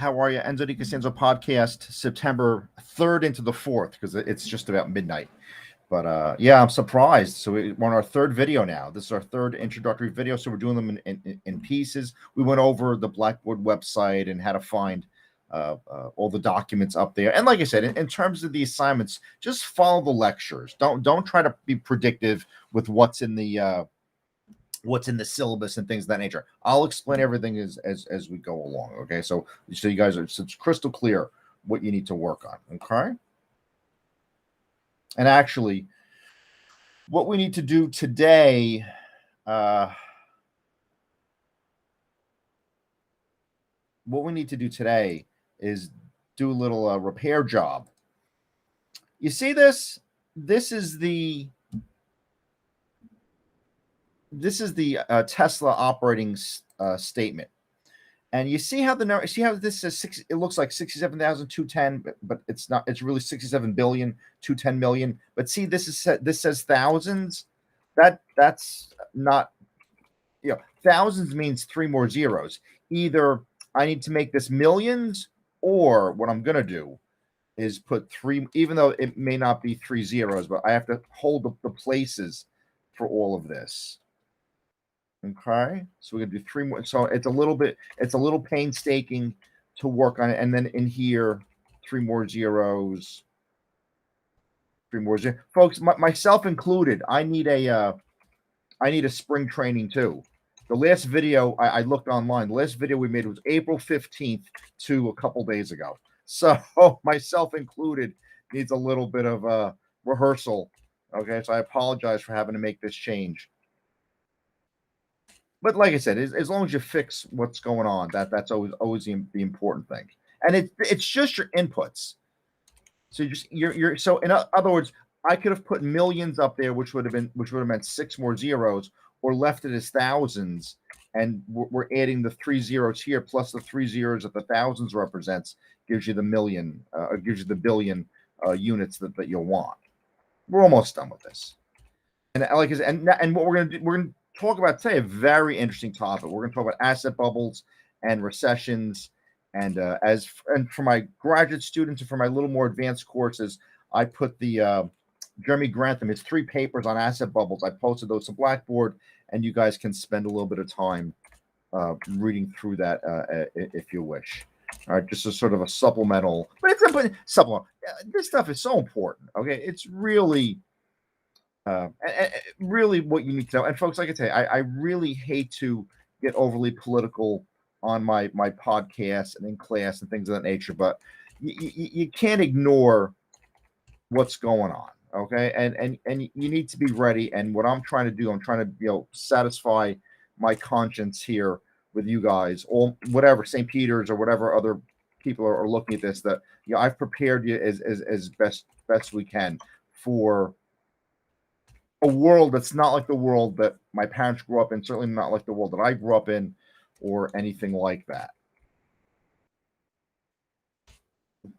How are you? Enzo Di Costanzo podcast, September 3rd into the 4th, because it's just about midnight. But yeah, I'm surprised. So we're on our third video now. This is our third introductory video. So we're doing them in pieces. We went over the Blackboard website and how to find all the documents up there. And like I said, in terms of the assignments, just follow the lectures. Don't try to be predictive with what's in the syllabus and things of that nature. I'll explain everything as we go along. Okay, so you guys are, so it's crystal clear what you need to work on. Okay. And actually, what we need to do today, is do a little repair job. You see this? This is the Tesla operating statement. And you see how this says it looks like 67,210, but it's not. It's really 67,210 million. But see, this says thousands. That's not. Thousands means 3 more zeros. Either I need to make this millions, or what I'm gonna do is put 3, even though it may not be 3 zeros, but I have to hold the places for all of this. Okay, so we're gonna do 3 more. So it's a little painstaking to work on it. And then in here, 3 more zeros, 3 more zeros. Folks, myself included, I need a spring training too. The last video I looked online, the last video we made was April 15th to a couple days ago. So myself included needs a little bit of rehearsal. Okay, so I apologize for having to make this change. But like I said, as long as you fix what's going on, that's always the important thing. And it's just your inputs. So you're so in other words, I could have put millions up there, which would have meant 6 more zeros, or left it as thousands, and we're adding the 3 zeros here plus the 3 zeros that the thousands represents, gives you the million, gives you the billion units that you'll want. We're almost done with this. And like I said, and what we're gonna do, we're gonna talk about today a very interesting topic. We're going to talk about asset bubbles and recessions. And for my graduate students and for my little more advanced courses, I put the Jeremy Grantham, his 3 papers on asset bubbles. I posted those to Blackboard, and you guys can spend a little bit of time reading through that if you wish. All right, just a sort of a supplemental, but it's a supplemental. This stuff is so important. Okay, it's really. Really what you need to know. And folks, like I say, I really hate to get overly political on my podcast and in class and things of that nature, but you can't ignore what's going on. Okay, and you need to be ready. And what I'm trying to do, I'm trying to satisfy my conscience here with you guys, or whatever St. Peter's or whatever other people are looking at this. That I've prepared you as best we can for a world that's not like the world that my parents grew up in, certainly not like the world that I grew up in, or anything like that.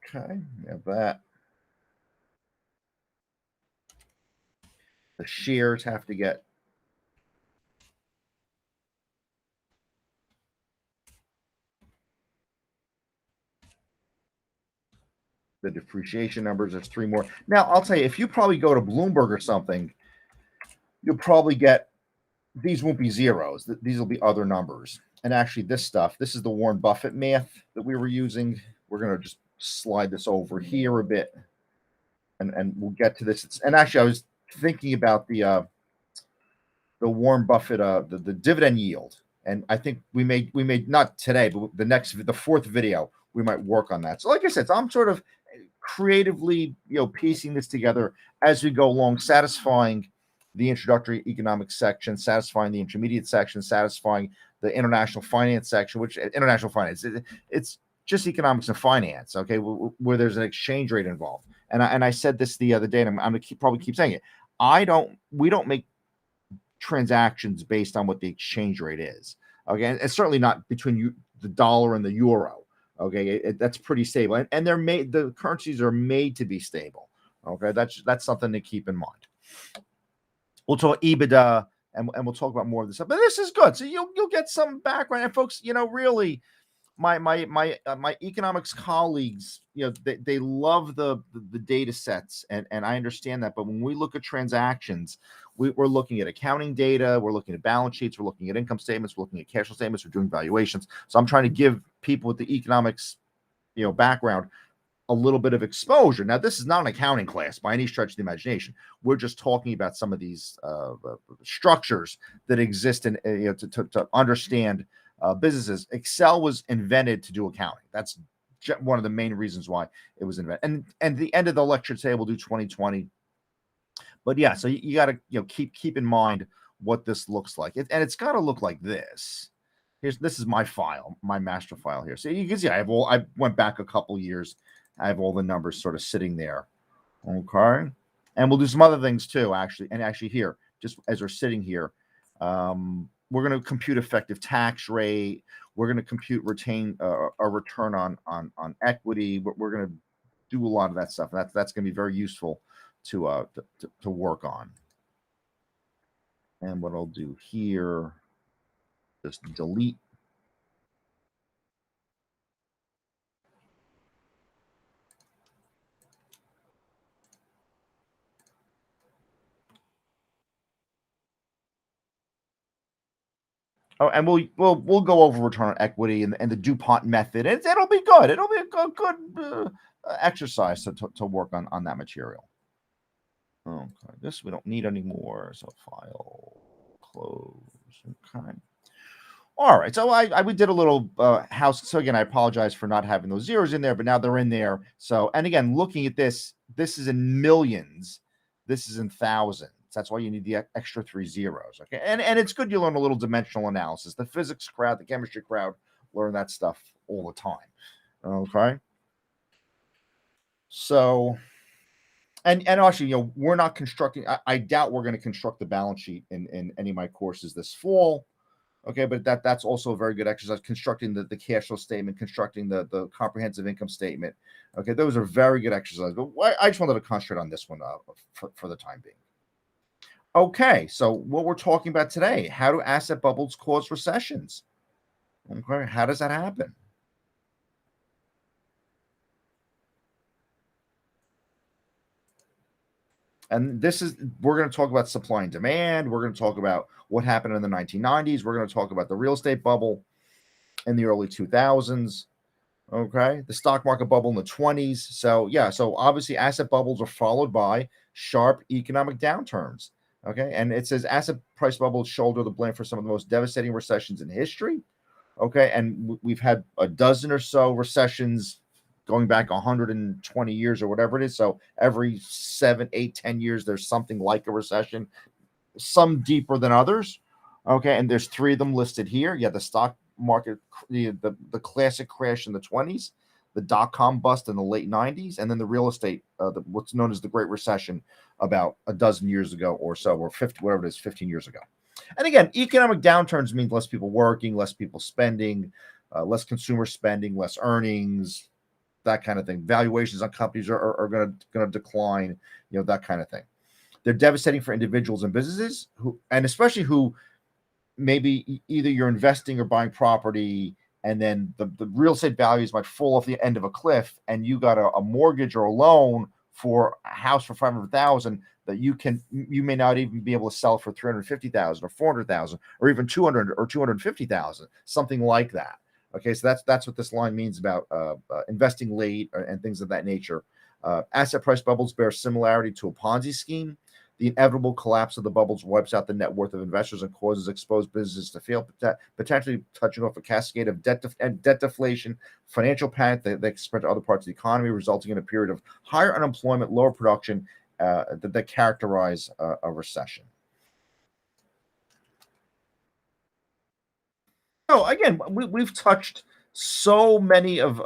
Okay, we have that. The shares have to get the depreciation numbers. There's 3 more. Now, I'll tell you, if you probably go to Bloomberg or something, you'll probably get, these won't be zeros. These will be other numbers. And actually, this is the Warren Buffett math that we were using. We're going to just slide this over here a bit, and we'll get to this. And actually, I was thinking about the Warren Buffett, the dividend yield. And I think we made not today, but the 4th video, we might work on that. So like I said, I'm sort of creatively, piecing this together as we go along, satisfying the introductory economics section, satisfying the intermediate section, satisfying the international finance section, which international finance, it's just economics and finance, okay, where there's an exchange rate involved. And I said this the other day, and I'm going to probably keep saying it. We don't make transactions based on what the exchange rate is, okay, and it's certainly not between the dollar and the euro. Okay, that's pretty stable, and the currencies are made to be stable. Okay, that's something to keep in mind. We'll talk EBITDA, and we'll talk about more of this stuff. But this is good, so you'll get some background. And folks, really, my economics colleagues, they love the data sets, and I understand that. But when we look at transactions, we're looking at accounting data, we're looking at balance sheets, we're looking at income statements, we're looking at cash flow statements, we're doing valuations. So I'm trying to give people with the economics, background a little bit of exposure. Now, this is not an accounting class by any stretch of the imagination. We're just talking about some of these structures that exist in to understand businesses. Excel was invented to do accounting. That's one of the main reasons why it was invented. And at the end of the lecture today, we'll do 2020. But yeah, so you got to keep in mind what this looks like, and it's got to look like this. This is my file, my master file here. So you can see I went back a couple years. I have all the numbers sort of sitting there. Okay. And we'll do some other things too, actually. And actually here, just as we're sitting here, we're going to compute effective tax rate. We're going to compute a return on equity. We're going to do a lot of that stuff. That's going to be very useful to work on. And what I'll do here, just delete. Oh, and we'll go over return on equity and the DuPont method. It'll be good. It'll be a good exercise to work on that material. Okay, this we don't need anymore. So file, close. Okay. All right. So we did a little house. So again, I apologize for not having those zeros in there, but now they're in there. So, and again, looking at this is in millions. This is in thousands. That's why you need the extra 3 zeros. Okay. And it's good you learn a little dimensional analysis. The physics crowd, the chemistry crowd learn that stuff all the time. Okay. So, and actually, we're not constructing. I doubt we're going to construct the balance sheet in any of my courses this fall. Okay, but that's also a very good exercise, constructing the cash flow statement, constructing the comprehensive income statement. Okay, those are very good exercises. But I just wanted to concentrate on this one for the time being. Okay, so what we're talking about today, how do asset bubbles cause recessions? Okay, how does that happen? And we're going to talk about supply and demand. We're going to talk about what happened in the 1990s. We're going to talk about the real estate bubble in the early 2000s. Okay, the stock market bubble in the 20s. So yeah, so obviously asset bubbles are followed by sharp economic downturns. Okay, and it says asset price bubbles shoulder the blame for some of the most devastating recessions in history. Okay, and we've had a dozen or so recessions going back 120 years or whatever it is. So every 7, 8, 10 years, there's something like a recession, some deeper than others. Okay, and there's 3 of them listed here. Yeah, the stock market, the classic crash in the 20s, the dot-com bust in the late 90s, and then the real estate, what's known as the Great Recession about a dozen years ago or so, or 50, whatever it is, 15 years ago. And again, economic downturns mean less people working, less people spending, less consumer spending, less earnings, that kind of thing. Valuations on companies are going to decline, that kind of thing. They're devastating for individuals and businesses and especially who maybe either you're investing or buying property, and then the real estate values might fall off the end of a cliff, and you got a mortgage or a loan for a house for $500,000 that you may not even be able to sell for $350,000 or $400,000 or even $200,000 or $250,000, something like that. Okay, so that's what this line means about investing late and things of that nature. Asset price bubbles bear similarity to a Ponzi scheme. The inevitable collapse of the bubbles wipes out the net worth of investors and causes exposed businesses to fail, potentially touching off a cascade of debt deflation, financial panic that spread to other parts of the economy, resulting in a period of higher unemployment, lower production that characterize a recession. So again, we've touched so many of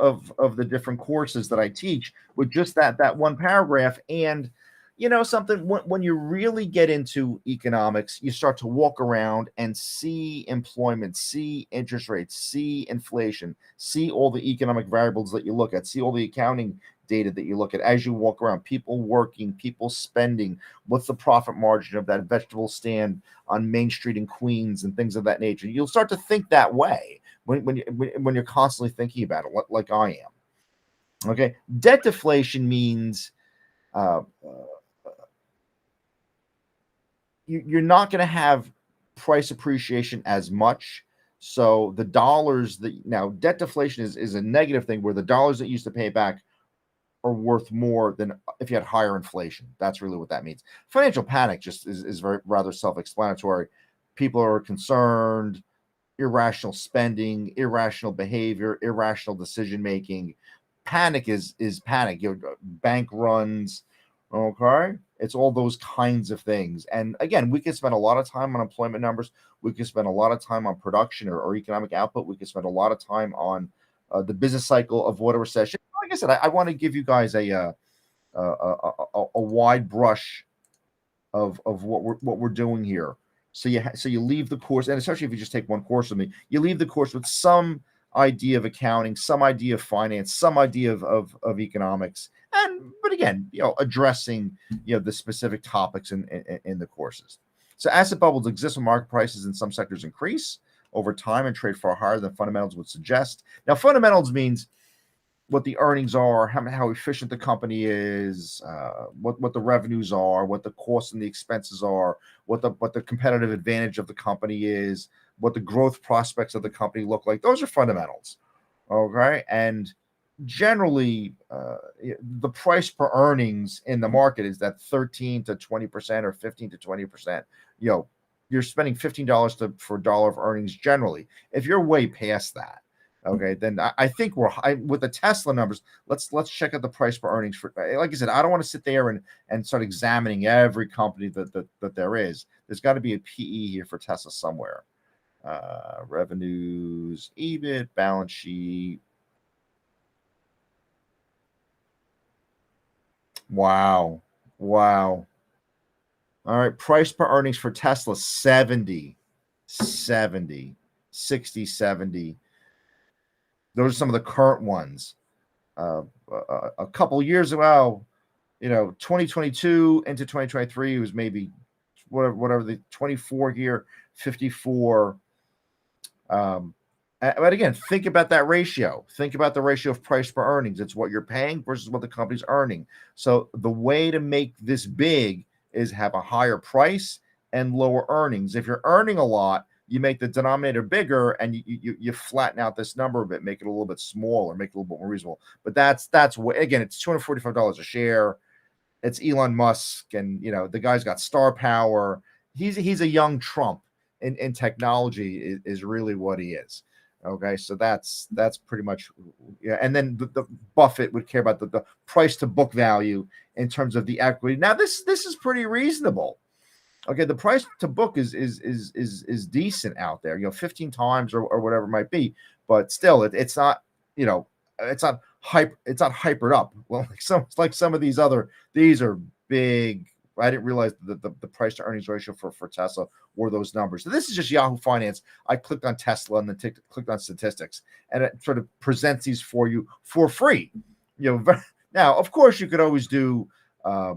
the different courses that I teach with just that one paragraph, and you know something, when you really get into economics, you start to walk around and see employment, see interest rates, see inflation, see all the economic variables that you look at, see all the accounting data that you look at as you walk around, people working, people spending, what's the profit margin of that vegetable stand on Main Street in Queens and things of that nature. You'll start to think that way when you're constantly thinking about it, like I am. Okay, debt deflation means uh, you're not going to have price appreciation as much. So the dollars that now debt deflation is a negative thing where the dollars that you used to pay back are worth more than if you had higher inflation. That's really what that means. Financial panic just is very rather self-explanatory. People are concerned, irrational spending, irrational behavior, irrational decision making. Panic is panic. Bank runs. Okay, it's all those kinds of things. And again, we can spend a lot of time on employment numbers. We can spend a lot of time on production or economic output. We can spend a lot of time on the business cycle of what a recession. Like I said, I want to give you guys a wide brush of what we're doing here. So you leave the course, and especially if you just take one course with me, you leave the course with some idea of accounting, some idea of finance, some idea of economics, and but again, addressing the specific topics in the courses. So asset bubbles exist when market prices in some sectors increase over time and trade far higher than fundamentals would suggest. Now, fundamentals means what the earnings are, how efficient the company is, what the revenues are, what the costs and the expenses are, what the competitive advantage of the company is, what the growth prospects of the company look like. Those are fundamentals, okay? And generally, the price per earnings in the market is that 13 to 20% or 15 to 20%. You're spending $15 for a dollar of earnings generally. If you're way past that, okay, then I think with the Tesla numbers. Let's check out the price per earnings for. Like I said, I don't want to sit there and start examining every company that there is. There's got to be a PE here for Tesla somewhere. Revenues, EBIT, balance sheet. Wow. All right, price per earnings for Tesla 70, 70, 60, 70. Those are some of the current ones. A couple years ago, 2022 into 2023 was maybe whatever the 24 here, 54. But again, think about that ratio. Think about the ratio of price per earnings. It's what you're paying versus what the company's earning. So the way to make this big is have a higher price and lower earnings. If you're earning a lot, you make the denominator bigger and you flatten out this number a bit, make it a little bit smaller, make it a little bit more reasonable. But that's what, again, it's $245 a share. It's Elon Musk, and the guy's got star power. He's a young Trump in technology is really what he is. Okay, so that's pretty much, yeah. And then the Buffett would care about the price to book value in terms of the equity. Now this is pretty reasonable. Okay, the price to book is decent out there, 15 times or whatever it might be, but still it's not, it's not hypered up. Well, like some of these are big. I didn't realize that the price to earnings ratio for Tesla were those numbers. So this is just Yahoo Finance. I clicked on Tesla and then clicked on statistics, and it sort of presents these for you for free. Now, of course, you could always do a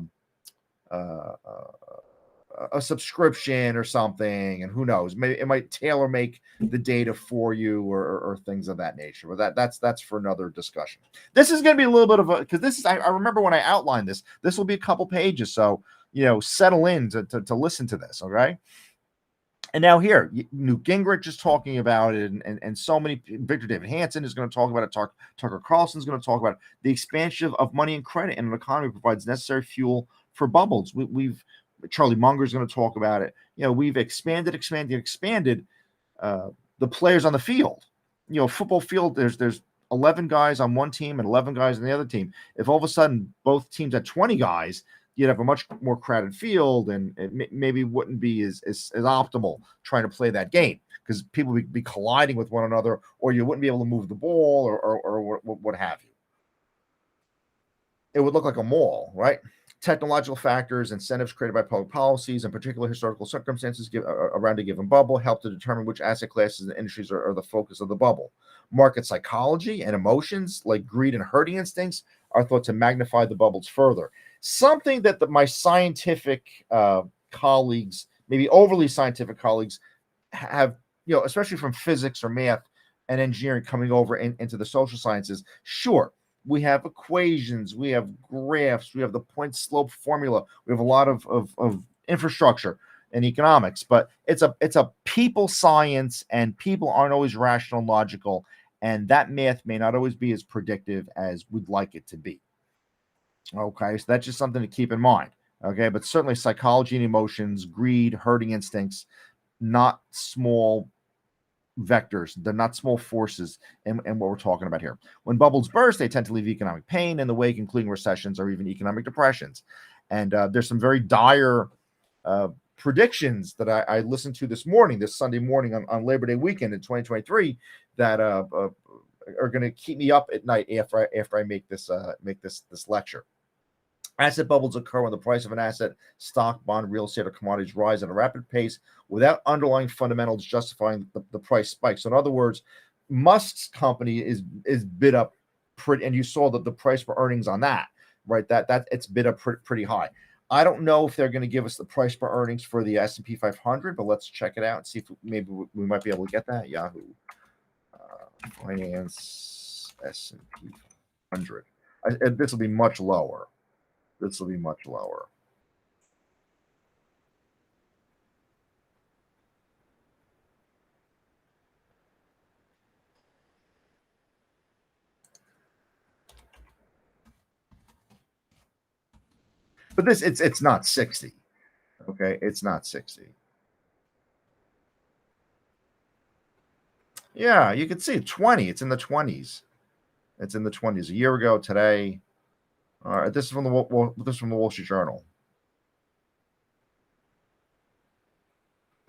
subscription or something, and who knows, maybe it might tailor make the data for you or things of that nature. But that's for another discussion. This is going to be a little bit of a, because this is, I remember when I outlined this will be a couple pages, so settle in to listen to this. Okay. And now here, Newt Gingrich is talking about it, and so many. Victor David Hansen is going to talk about it. Tucker Carlson is going to talk about it. The expansion of money and credit in an economy provides necessary fuel for bubbles. Charlie Munger is going to talk about it. We've expanded the players on the field. Football field, there's 11 guys on one team and 11 guys on the other team. If all of a sudden both teams had 20 guys, you'd have a much more crowded field, and it maybe wouldn't be as optimal trying to play that game, because people would be colliding with one another, or you wouldn't be able to move the ball or what have you. It would look like a mall, right? Technological factors, incentives created by public policies, and particular historical circumstances around a given bubble help to determine which asset classes and industries are the focus of the bubble. Market psychology and emotions like greed and herding instincts are thought to magnify the bubbles further. Something that my scientific colleagues, maybe overly scientific colleagues, have, especially from physics or math and engineering coming over into the social sciences. Sure, we have equations, we have graphs, we have the point slope formula, we have a lot of infrastructure and economics, but it's a people science, and people aren't always rational and logical, and that math may not always be as predictive as we'd like it to be. Okay, so that's just something to keep in mind. Okay, but certainly psychology and emotions, greed, herding instincts, not small vectors. They're not small forces in what we're talking about here. When bubbles burst, they tend to leave economic pain in the wake, including recessions or even economic depressions. And there's some very dire predictions that I listened to this Sunday morning on Labor Day weekend in 2023 that are going to keep me up at night after I make this lecture. Asset bubbles occur when the price of an asset, stock, bond, real estate, or commodities rise at a rapid pace without underlying fundamentals justifying the price spike. So in other words, Musk's company is bid up pretty, and you saw that the price for earnings on that, right? That it's bid up pretty high. I don't know if they're going to give us the price per earnings for the S&P 500, but let's check it out and see if maybe we might be able to get that. Yahoo Finance S&P 500. This will be much lower. This will be much lower. But it's not 60. Okay, it's not 60. Yeah, you can see 20. It's in the 20s. It's in the 20s. A year ago today. All right, this is from the Wall Street Journal.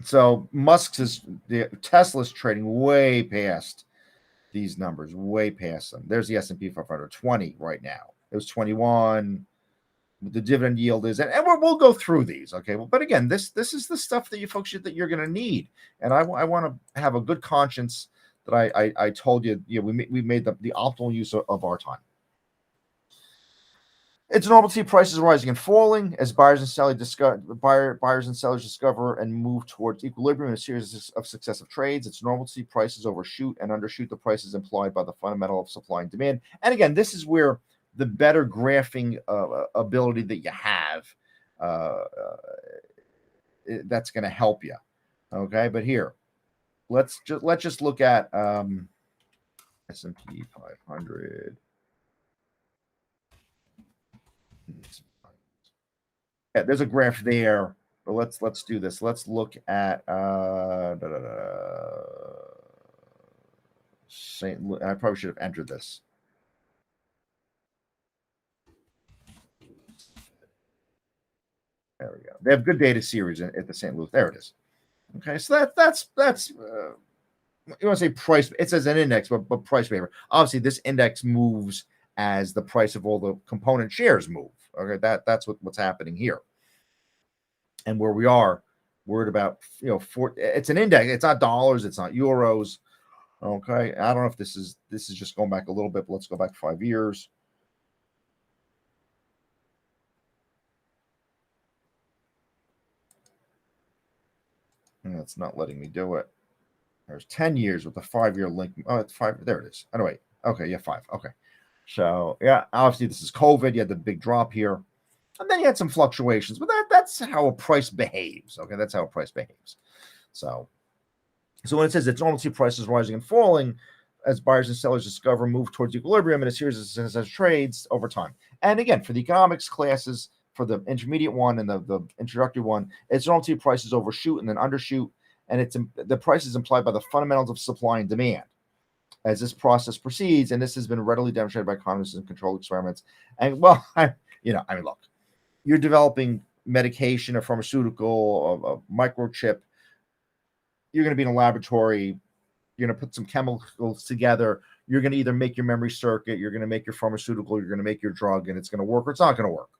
So Tesla's trading way past these numbers, way past them. There's the S&P 500, 20 right now. It was 21. The dividend yield is, and we'll go through these, okay? Well, but again, this is the stuff that you're going to need, and I want to have a good conscience that I told you, we made the optimal use of our time. It's normal to see prices rising and falling as buyers and sellers discover and move towards equilibrium in a series of successive trades. It's normal to see prices overshoot and undershoot the prices implied by the fundamental of supply and demand. And again, this is where the better graphing ability that you have, that's going to help you. Okay, but here, let's just look at S&P 500. Yeah, there's a graph there, but let's do this. Let's look at St. Louis. I probably should have entered this. There we go. They have good data series at the St. Louis. There it is. Okay, so that's you want to say price. It says an index, but price paper. Obviously, this index moves as the price of all the component shares move. Okay, that's what's happening here. And where we are, we're at about it's an index. It's not dollars. It's not euros. Okay, I don't know if this is just going back a little bit, but let's go back 5 years. And it's not letting me do it. There's 10 years with a 5-year link. Oh, it's 5. There it is. Anyway, okay, yeah, 5. Okay. So, yeah, obviously this is COVID. You had the big drop here. And then you had some fluctuations. But that's how a price behaves. Okay, that's how a price behaves. So when it says it's normal to see prices rising and falling as buyers and sellers discover move towards equilibrium in a series of successive trades over time. And again, for the economics classes, for the intermediate one and the introductory one, it's normal to see prices overshoot and then undershoot. And the price is implied by the fundamentals of supply and demand as this process proceeds. And this has been readily demonstrated by economists in controlled experiments. And well, look, you're developing medication, a pharmaceutical, a microchip. You're going to be in a laboratory. You're going to put some chemicals together. You're going to either make your memory circuit, you're going to make your pharmaceutical, you're going to make your drug, and it's going to work or it's not going to work.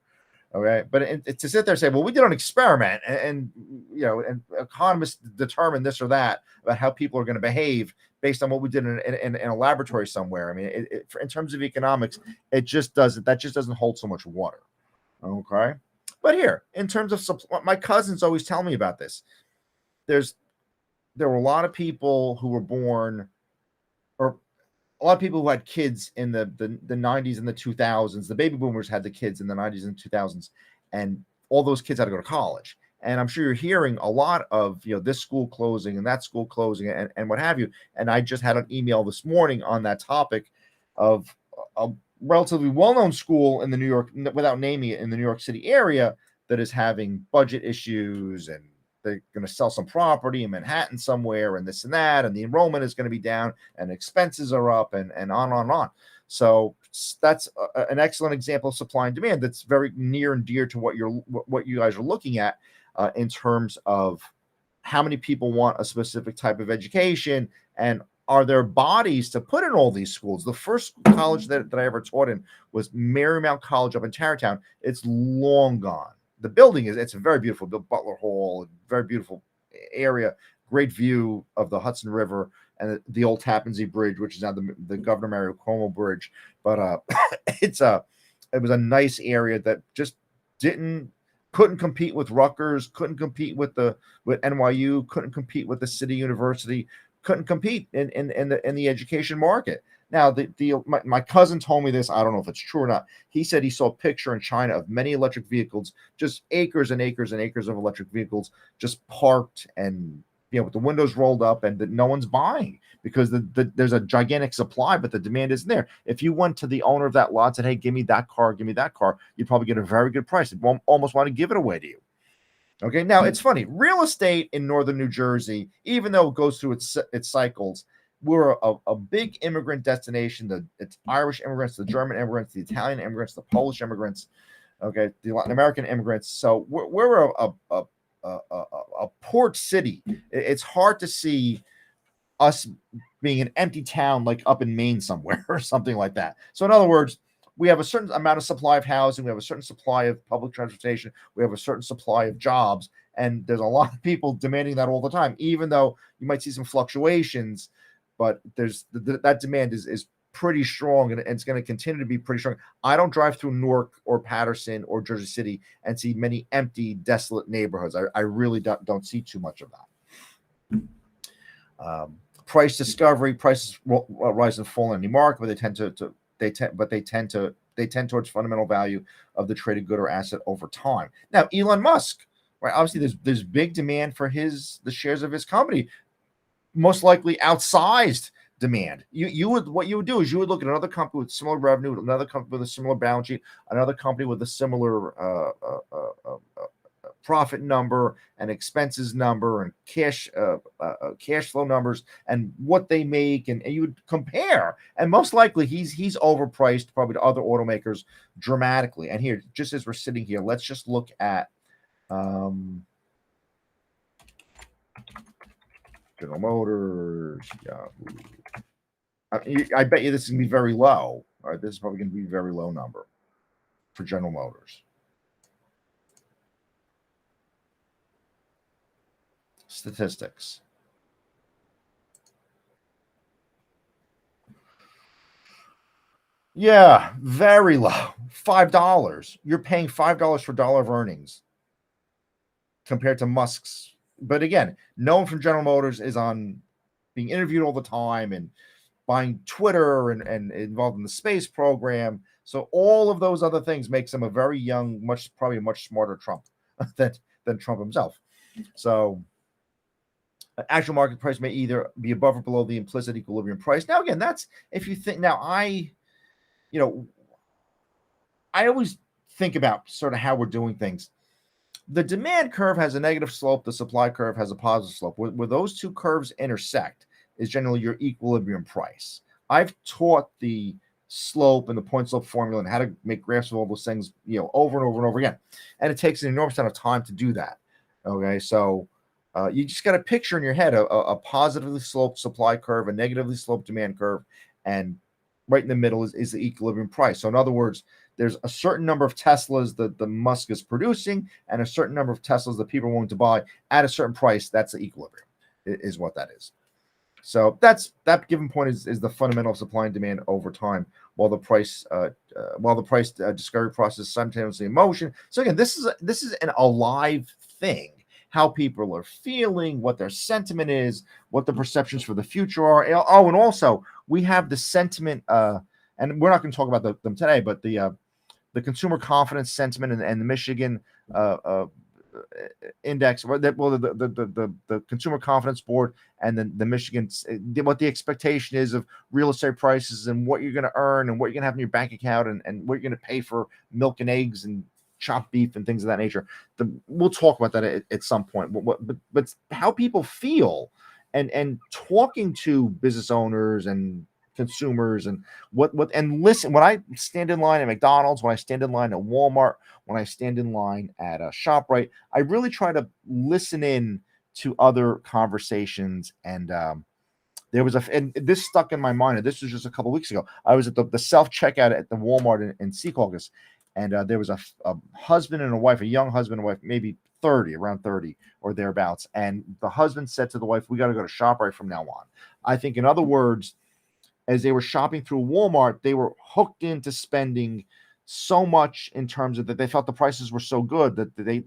Okay, but to sit there and say, well, we did an experiment, and and economists determine this or that about how people are going to behave based on what we did in a laboratory somewhere. I mean, in terms of economics, it just doesn't. That just doesn't hold so much water. Okay, but here, in terms of my cousins always tell me about this. There were a lot of people who were born, or a lot of people who had kids in the 90s and the 2000s. The baby boomers had the kids in the 90s and 2000s, and all those kids had to go to college. And I'm sure you're hearing a lot of this school closing and that school closing and what have you. And I just had an email this morning on that topic of a relatively well-known school in the New York, without naming it, in the New York City area that is having budget issues, and they're going to sell some property in Manhattan somewhere, and this and that, and the enrollment is going to be down, and expenses are up, and on and on. So that's an excellent example of supply and demand that's very near and dear to what you guys are looking at in terms of how many people want a specific type of education, and are there bodies to put in all these schools. The first college that I ever taught in was Marymount College up in Tarrytown. It's long gone. The building it's a very beautiful, the Butler Hall, very beautiful area, great view of the Hudson River and the old Tappan Zee Bridge, which is now the Governor Mario Cuomo Bridge. But it was a nice area that just couldn't compete with Rutgers, couldn't compete with NYU, couldn't compete with the City University, couldn't compete in the education market. Now, my cousin told me this. I don't know if it's true or not. He said he saw a picture in China of many electric vehicles, just acres and acres and acres of electric vehicles just parked, and with the windows rolled up, and that no one's buying because there's a gigantic supply, but the demand isn't there. If you went to the owner of that lot and said, hey, give me that car, you'd probably get a very good price. They'd almost want to give it away to you. Okay, now it's funny. Real estate in northern New Jersey, even though it goes through its cycles, we're a big immigrant destination. It's Irish immigrants, the German immigrants, the Italian immigrants, the Polish immigrants, okay, the Latin American immigrants. So we're a port city. It's hard to see us being an empty town like up in Maine somewhere or something like that. So in other words, we have a certain amount of supply of housing, we have a certain supply of public transportation, we have a certain supply of jobs, and there's a lot of people demanding that all the time, even though you might see some fluctuations, but there's that demand is pretty strong, and it's going to continue to be pretty strong. I don't drive through Newark or Patterson or Jersey City and see many empty, desolate neighborhoods. I really don't see too much of that. Price discovery, prices rise and fall in any market, but they tend towards fundamental value of the traded good or asset over time. Now, Elon Musk, right? Obviously, there's big demand for the shares of his company, most likely outsized demand. What you would do is you would look at another company with similar revenue, another company with a similar balance sheet, another company with a similar profit number and expenses number and cash flow numbers and what they make, and you would compare. And most likely he's overpriced probably to other automakers dramatically. And here, just as we're sitting here, let's just look at General Motors. Yahoo. I bet you this is going to be very low. All right, this is probably going to be a very low number for General Motors. Statistics. Yeah, very low. $5. You're paying $5 for dollar of earnings compared to Musk's. But again, no one from General Motors is being interviewed all the time and buying Twitter and involved in the space program. So all of those other things makes him a very young, probably a much smarter Trump than Trump himself. So actual market price may either be above or below the implicit equilibrium price. Now, again, that's if you think. Now, I always think about sort of how we're doing things. The demand curve has a negative slope. The supply curve has a positive slope. Where those two curves intersect is generally your equilibrium price. I've taught the slope and the point slope formula and how to make graphs of all those things, over and over and over again. And it takes an enormous amount of time to do that. Okay, so you just got to picture in your head a positively sloped supply curve, a negatively sloped demand curve, and right in the middle is the equilibrium price. So in other words, there's a certain number of Teslas that the Musk is producing and a certain number of Teslas that people are willing to buy at a certain price. That's the equilibrium, is what that is. So that given point is the fundamental of supply and demand over time, while the price discovery process is simultaneously in motion. So again, this is an alive thing. How people are feeling, what their sentiment is, what the perceptions for the future are. Oh, and also we have the sentiment, and we're not going to talk about them today, but the consumer confidence sentiment and the Michigan index, the consumer confidence board, and then the Michigan, what the expectation is of real estate prices and what you're going to earn and what you're going to have in your bank account and what you're going to pay for milk and eggs and chopped beef and things of that nature. We'll talk about that at some point. But how people feel and talking to business owners and consumers and and listen, when I stand in line at McDonald's, when I stand in line at Walmart, when I stand in line at a ShopRite, I really try to listen in to other conversations. And there was and this stuck in my mind, and this was just a couple of weeks ago. I was at the self checkout at the Walmart in Secaucus, and there was a husband and a wife, a young husband and wife, maybe around 30 or thereabouts. And the husband said to the wife, "We got to go to ShopRite from now on." I think, in other words, as they were shopping through Walmart, they were hooked into spending so much in terms of that they felt the prices were so good that they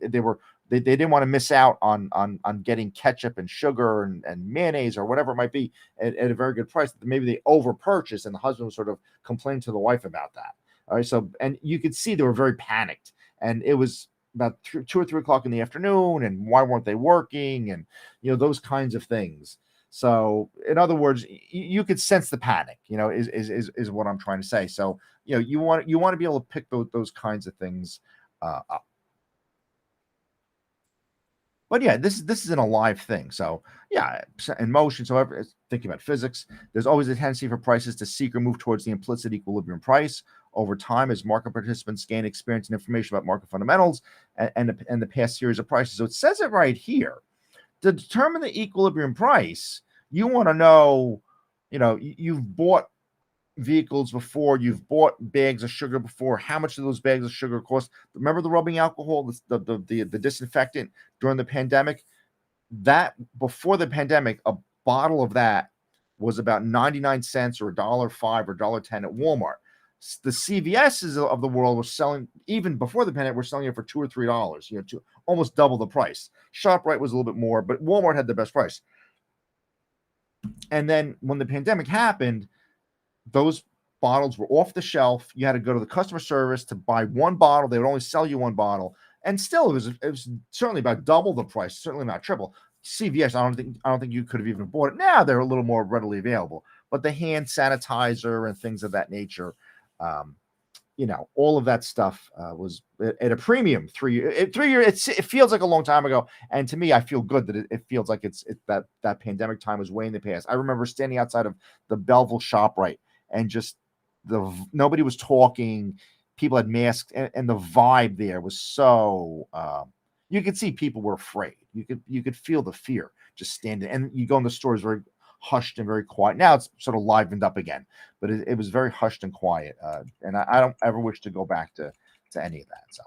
didn't want to miss out on getting ketchup and sugar and mayonnaise or whatever it might be at a very good price. Maybe they over purchased, and the husband was sort of complaining to the wife about that. All right, so and you could see they were very panicked, and it was about 2 or 3 o'clock in the afternoon, and why weren't they working, and those kinds of things. So, in other words, you could sense the panic. Is what I'm trying to say. So, you want to be able to pick those kinds of things up. But yeah, this is an alive thing. So yeah, in motion. So thinking about physics, there's always a tendency for prices to seek or move towards the implicit equilibrium price over time as market participants gain experience and information about market fundamentals and the past series of prices. So it says it right here. To determine the equilibrium price, you want to know, you've bought vehicles before, you've bought bags of sugar before. How much do those bags of sugar cost? Remember the rubbing alcohol, the disinfectant during the pandemic? That before the pandemic, a bottle of that was about 99 cents or $1.05 or $1.10 at Walmart. The CVS's of the world were selling, even before the pandemic, we're selling it for $2 or $3, to almost double the price. ShopRite was a little bit more, but Walmart had the best price. And then when the pandemic happened, those bottles were off the shelf. You had to go to the customer service to buy one bottle. They would only sell you one bottle. And still, it was certainly about double the price, certainly not triple. CVS, I don't think you could have even bought it. Now they're a little more readily available. But the hand sanitizer and things of that nature, all of that stuff was at a premium 3 years. 3 years, it feels like a long time ago. And to me, I feel good that it feels like that pandemic time was way in the past. I remember standing outside of the Belleville ShopRite and just nobody was talking. People had masks, and the vibe there was so you could see people were afraid. You could feel the fear just standing. And you go in the stores very hushed and very quiet. Now it's sort of livened up again, but it was very hushed and quiet. And I don't ever wish to go back to any of that. So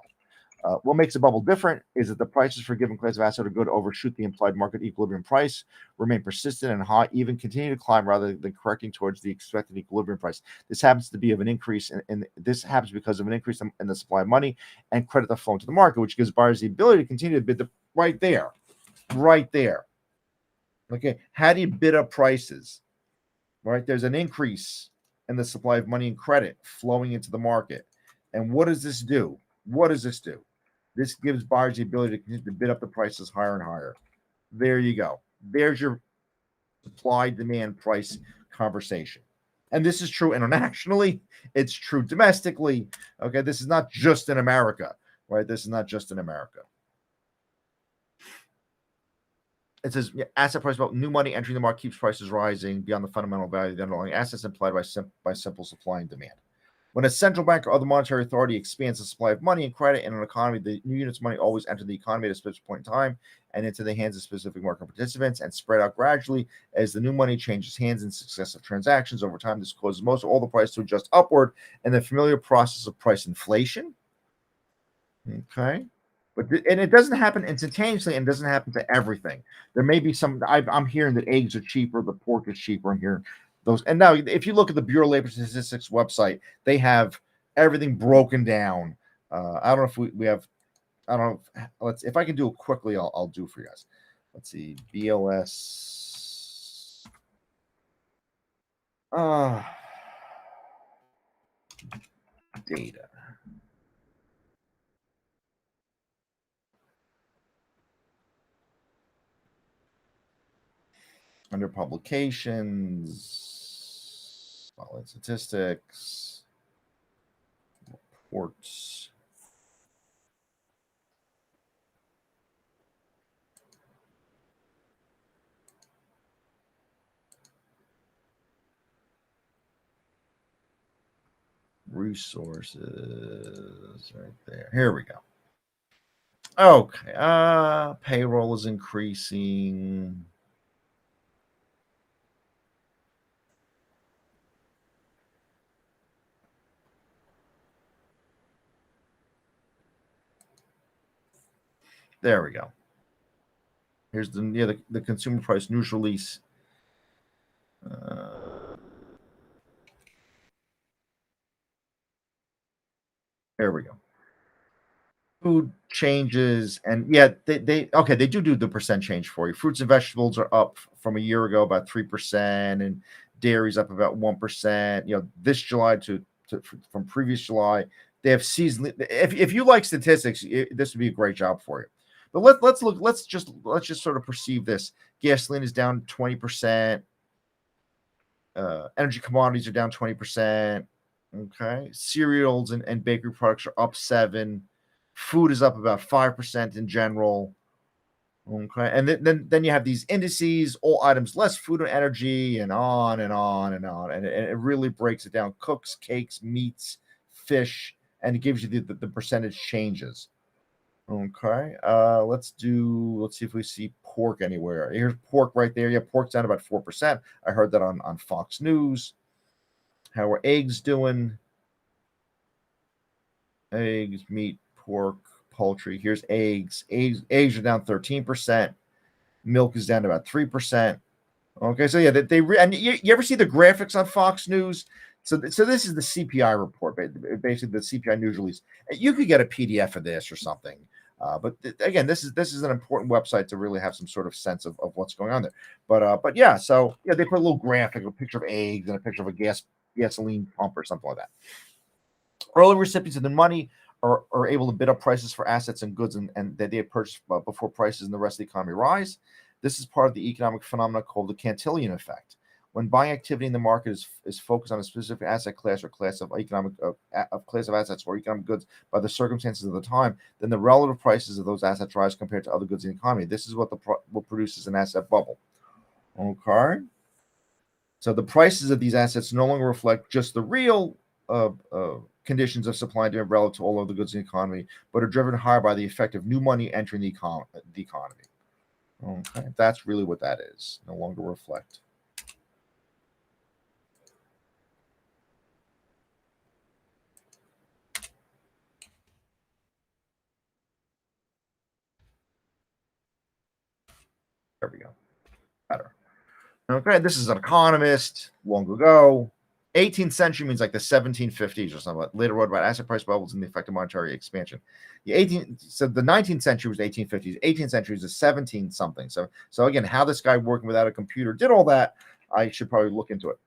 what makes a bubble different is that the prices for a given class of asset or good overshoot the implied market equilibrium price, remain persistent and high, even continue to climb rather than correcting towards the expected equilibrium price. This happens to be of an increase, and this happens because of an increase in the supply of money and credit that flow into the market, which gives buyers the ability to continue to bid right there. Okay, how do you bid up prices? Right, there's an increase in the supply of money and credit flowing into the market, and what does this do? This gives buyers the ability to continue to bid up the prices higher and higher. There you go. There's your supply demand price conversation. And this is true internationally. It's true domestically. Okay, this is not just in America, right? This is not just in America. It says asset price about new money entering the market keeps prices rising beyond the fundamental value of the underlying assets implied by simple supply and demand. When a central bank or other monetary authority expands the supply of money and credit in an economy, the new units of money always enter the economy at a specific point in time and into the hands of specific market participants and spread out gradually as the new money changes hands in successive transactions. Over time, this causes most of all the price to adjust upward in the familiar process of price inflation. Okay. And it doesn't happen instantaneously and doesn't happen to everything. There may be some. I'm hearing that eggs are cheaper, the pork is cheaper. I'm hearing those. And now, if you look at the Bureau of Labor Statistics website, they have everything broken down. I don't know if we have. I don't know. If I can do it quickly, I'll do it for you guys. Let's see. BLS. Data. Under publications, following statistics, reports. Resources right there. Here we go. Okay. Payroll is increasing. There we go. Here's the consumer price news release. There we go. Food changes, and yeah, they do the percent change for you. Fruits and vegetables are up from a year ago about 3%, and dairy's up about 1%. This July from previous July, they have seasonally. If you like statistics, this would be a great job for you. But let's look. Let's just sort of perceive this. Gasoline is down 20%. Energy commodities are down 20%. Okay, cereals and bakery products are up 7%. Food is up about 5% in general. Okay, and then you have these indices, all items less food and energy, and on and on and on, and it really breaks it down: cooks, cakes, meats, fish, and it gives you the percentage changes. Okay, let's see if we see pork anywhere. Here's pork right there. Yeah, pork's down about 4%. I heard that on Fox News. How are eggs doing? Eggs, meat, pork, poultry. Here's eggs. Eggs are down 13%. Milk is down about 3%. Okay, so yeah, and you ever see the graphics on Fox News? So this is the CPI report, basically the CPI news release. You could get a PDF of this or something. But again, this is an important website to really have some sort of sense of what's going on there. But yeah, so yeah, they put a little graphic, a picture of eggs and a picture of a gasoline pump or something like that. Early recipients of the money are able to bid up prices for assets and goods and that they have purchased before prices in the rest of the economy rise. This is part of the economic phenomenon called the Cantillon effect. When buying activity in the market is focused on a specific asset class or class of class of assets or economic goods by the circumstances of the time, then the relative prices of those assets rise compared to other goods in the economy. This is what produces an asset bubble. Okay. So the prices of these assets no longer reflect just the real conditions of supply and demand relative to all other goods in the economy, but are driven higher by the effect of new money entering the economy. Okay, that's really what that is. No longer reflect. There we go. Better. Okay, this is an economist long ago. 18th century means like the 1750s or something. Later wrote about asset price bubbles and the effect of monetary expansion. The 19th century was the 1850s. 18th century is the 17 something. So again, how this guy working without a computer did all that, I should probably look into it.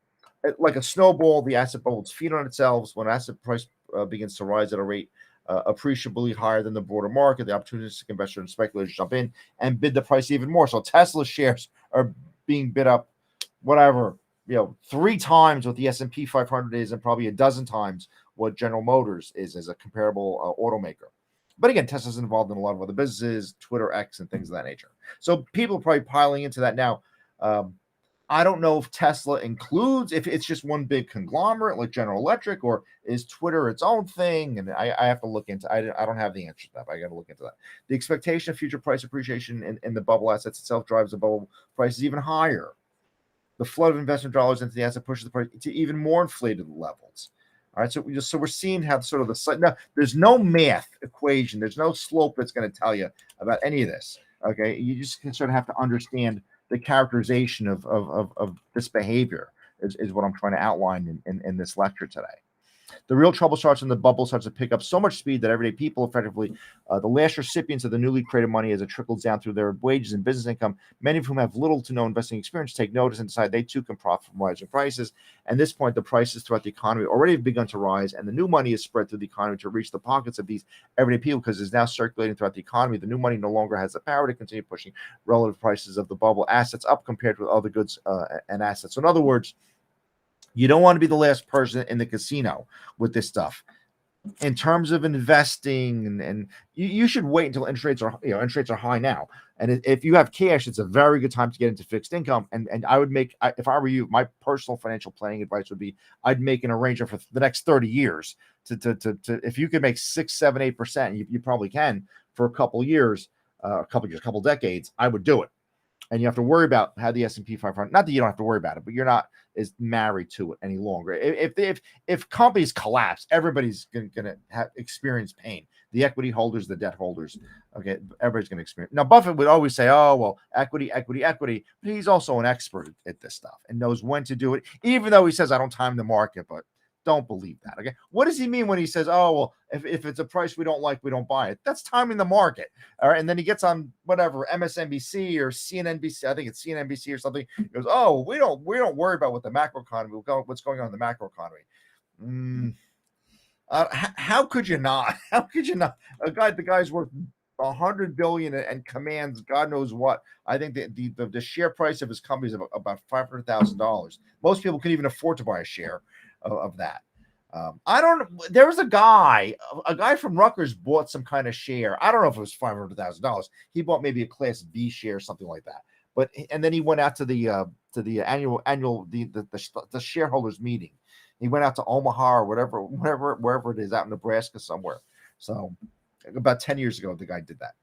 Like a snowball, the asset bubbles feed on itself. When asset price begins to rise at a rate appreciably higher than the broader market, the opportunistic investors and speculators jump in and bid the price even more. So Tesla shares are being bid up, whatever, 3 times what the S&P 500 is, and probably a dozen times what General Motors is as a comparable automaker. But again, Tesla's involved in a lot of other businesses, Twitter, X, and things of that nature. So people are probably piling into that now. I don't know if Tesla includes, if it's just one big conglomerate like General Electric, or is Twitter its own thing? And I have to look into. I don't have the answer to that. But I got to look into that. The expectation of future price appreciation in the bubble assets itself drives the bubble prices even higher. The flood of investment dollars into the asset pushes the price to even more inflated levels. All right, so we're seeing how sort of the now there's no math equation, there's no slope that's going to tell you about any of this. Okay, you just can sort of have to understand the characterization of this behavior is what I'm trying to outline in this lecture today. The real trouble starts when the bubble starts to pick up so much speed that everyday people, effectively, the last recipients of the newly created money as it trickles down through their wages and business income, many of whom have little to no investing experience, take notice and decide they too can profit from rising prices. At this point, the prices throughout the economy already have begun to rise, and the new money is spread through the economy to reach the pockets of these everyday people because it's now circulating throughout the economy. The new money no longer has the power to continue pushing relative prices of the bubble assets up compared with other goods and assets. So in other words, you don't want to be the last person in the casino with this stuff. In terms of investing, and you should wait until interest rates are high now. And if you have cash, it's a very good time to get into fixed income. And I would make, if I were you, my personal financial planning advice would be I'd make an arrangement for the next 30 years to if you could make 6, 7, 8%, you probably can for a couple years, a couple decades. I would do it. And you have to worry about how the S&P 500. Not that you don't have to worry about it, but you're not as married to it any longer. If companies collapse, everybody's going to experience pain. The equity holders, the debt holders. Okay, everybody's going to experience. Now, Buffett would always say, "Oh, well, equity." But he's also an expert at this stuff and knows when to do it. Even though he says, "I don't time the market," but don't believe that. Okay, what does he mean when he says, "Oh, well, if it's a price we don't like, we don't buy it"? That's timing the market. All right, and then he gets on whatever MSNBC or CNNBC. I think it's CNNBC or something. He goes, "Oh, we don't worry about what the macro economy, what's going on in the macro economy." How could you not? How could you not? The guy's worth $100 billion and commands God knows what. I think the share price of his company is about $500,000. Most people can even afford to buy a share of that. I don't. There was a guy from Rutgers bought some kind of share. I don't know if it was $500,000. He bought maybe a Class B share, something like that. But and then he went out to the annual the shareholders meeting. He went out to Omaha or wherever it is, out in Nebraska somewhere. So about 10 years ago, the guy did that.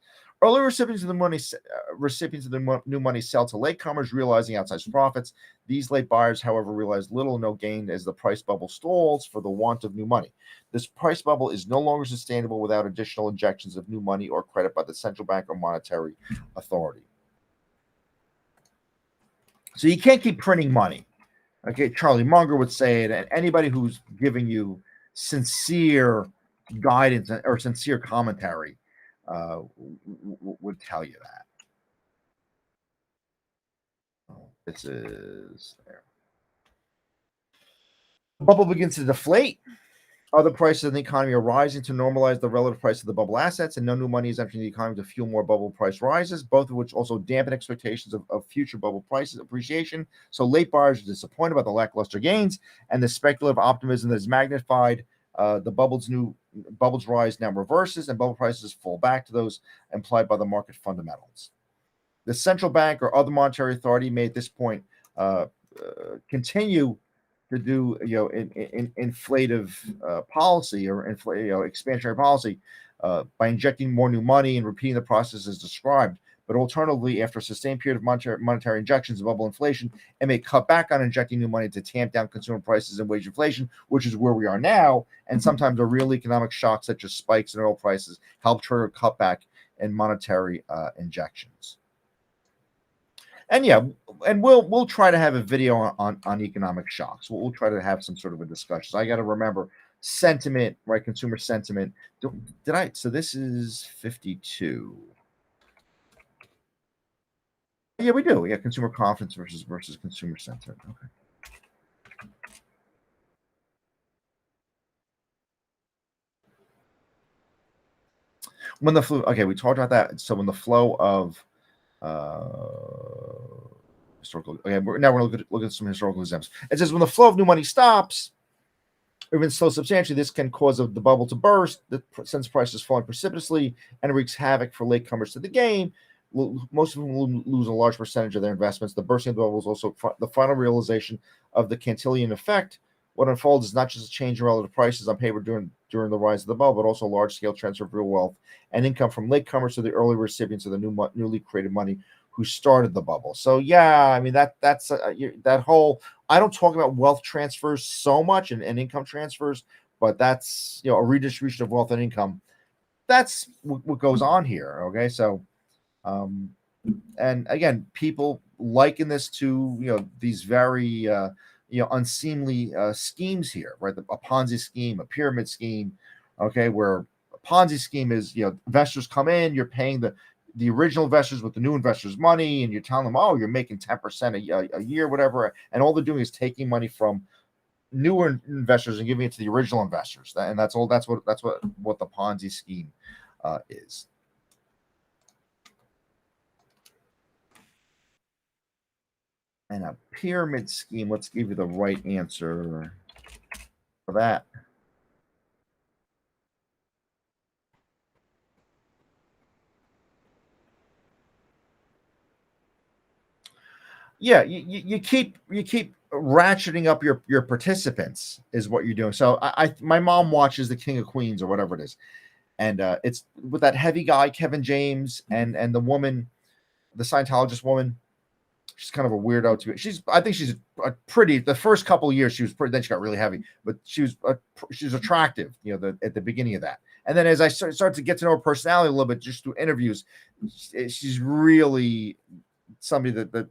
Early recipients of the new money sell to latecomers, realizing outsized profits. These late buyers, however, realize little or no gain as the price bubble stalls for the want of new money. This price bubble is no longer sustainable without additional injections of new money or credit by the central bank or monetary authority. So you can't keep printing money. Okay, Charlie Munger would say it, and anybody who's giving you sincere guidance or sincere commentary would tell you that. This is there. The bubble begins to deflate. Other prices in the economy are rising to normalize the relative price of the bubble assets, and no new money is entering the economy to fuel more bubble price rises, both of which also dampen expectations of future bubble prices appreciation. So late buyers are disappointed about the lackluster gains, and the speculative optimism that is magnified. The bubbles rise now reverses, and bubble prices fall back to those implied by the market fundamentals. The central bank or other monetary authority may at this point continue to do inflative policy or expansionary policy by injecting more new money and repeating the process as described. But alternatively, after a sustained period of monetary injections of bubble inflation, it may cut back on injecting new money to tamp down consumer prices and wage inflation, which is where we are now. And sometimes a real economic shock, such as spikes in oil prices, help trigger a cutback in monetary injections. And we'll try to have a video on economic shocks. We'll try to have some sort of a discussion. So I got to remember sentiment, right? Consumer sentiment. So this is 52. Yeah, we do. Yeah, consumer confidence versus consumer sentiment. Okay. When the flow. Okay, we talked about that. So when the flow of historical. Okay, we're going to look at some historical examples. It says when the flow of new money stops, or even slow substantially, this can cause the bubble to burst, that sends prices falling precipitously and wreaks havoc for latecomers to the game. most of them lose a large percentage of their investments. The bursting of the bubble is also the final realization of the Cantillon effect. What unfolds is not just a change in relative prices on paper during the rise of the bubble, but also a large-scale transfer of real wealth and income from latecomers to the early recipients of the newly created money who started the bubble. So yeah, I mean that's that whole. I don't talk about wealth transfers so much and income transfers, but that's a redistribution of wealth and income. That's what goes on here. Okay, so and again, people liken this to these very unseemly schemes here, right? A Ponzi scheme, a pyramid scheme, okay, where a Ponzi scheme is investors come in, you're paying the original investors with the new investors' money, and you're telling them, oh, you're making 10% a year, whatever, and all they're doing is taking money from newer investors and giving it to the original investors, and that's all. That's what the Ponzi scheme is. And a pyramid scheme, let's give you the right answer for that. Yeah, you keep ratcheting up your participants is what you're doing. So my mom watches the King of Queens or whatever it is, and it's with that heavy guy Kevin James and the woman, the Scientologist woman. She's kind of a weirdo to me. I think she's a pretty. The first couple of years she was pretty. Then she got really heavy, but she's attractive. At the beginning of that, and then as I started to get to know her personality a little bit, just through interviews, she's really somebody that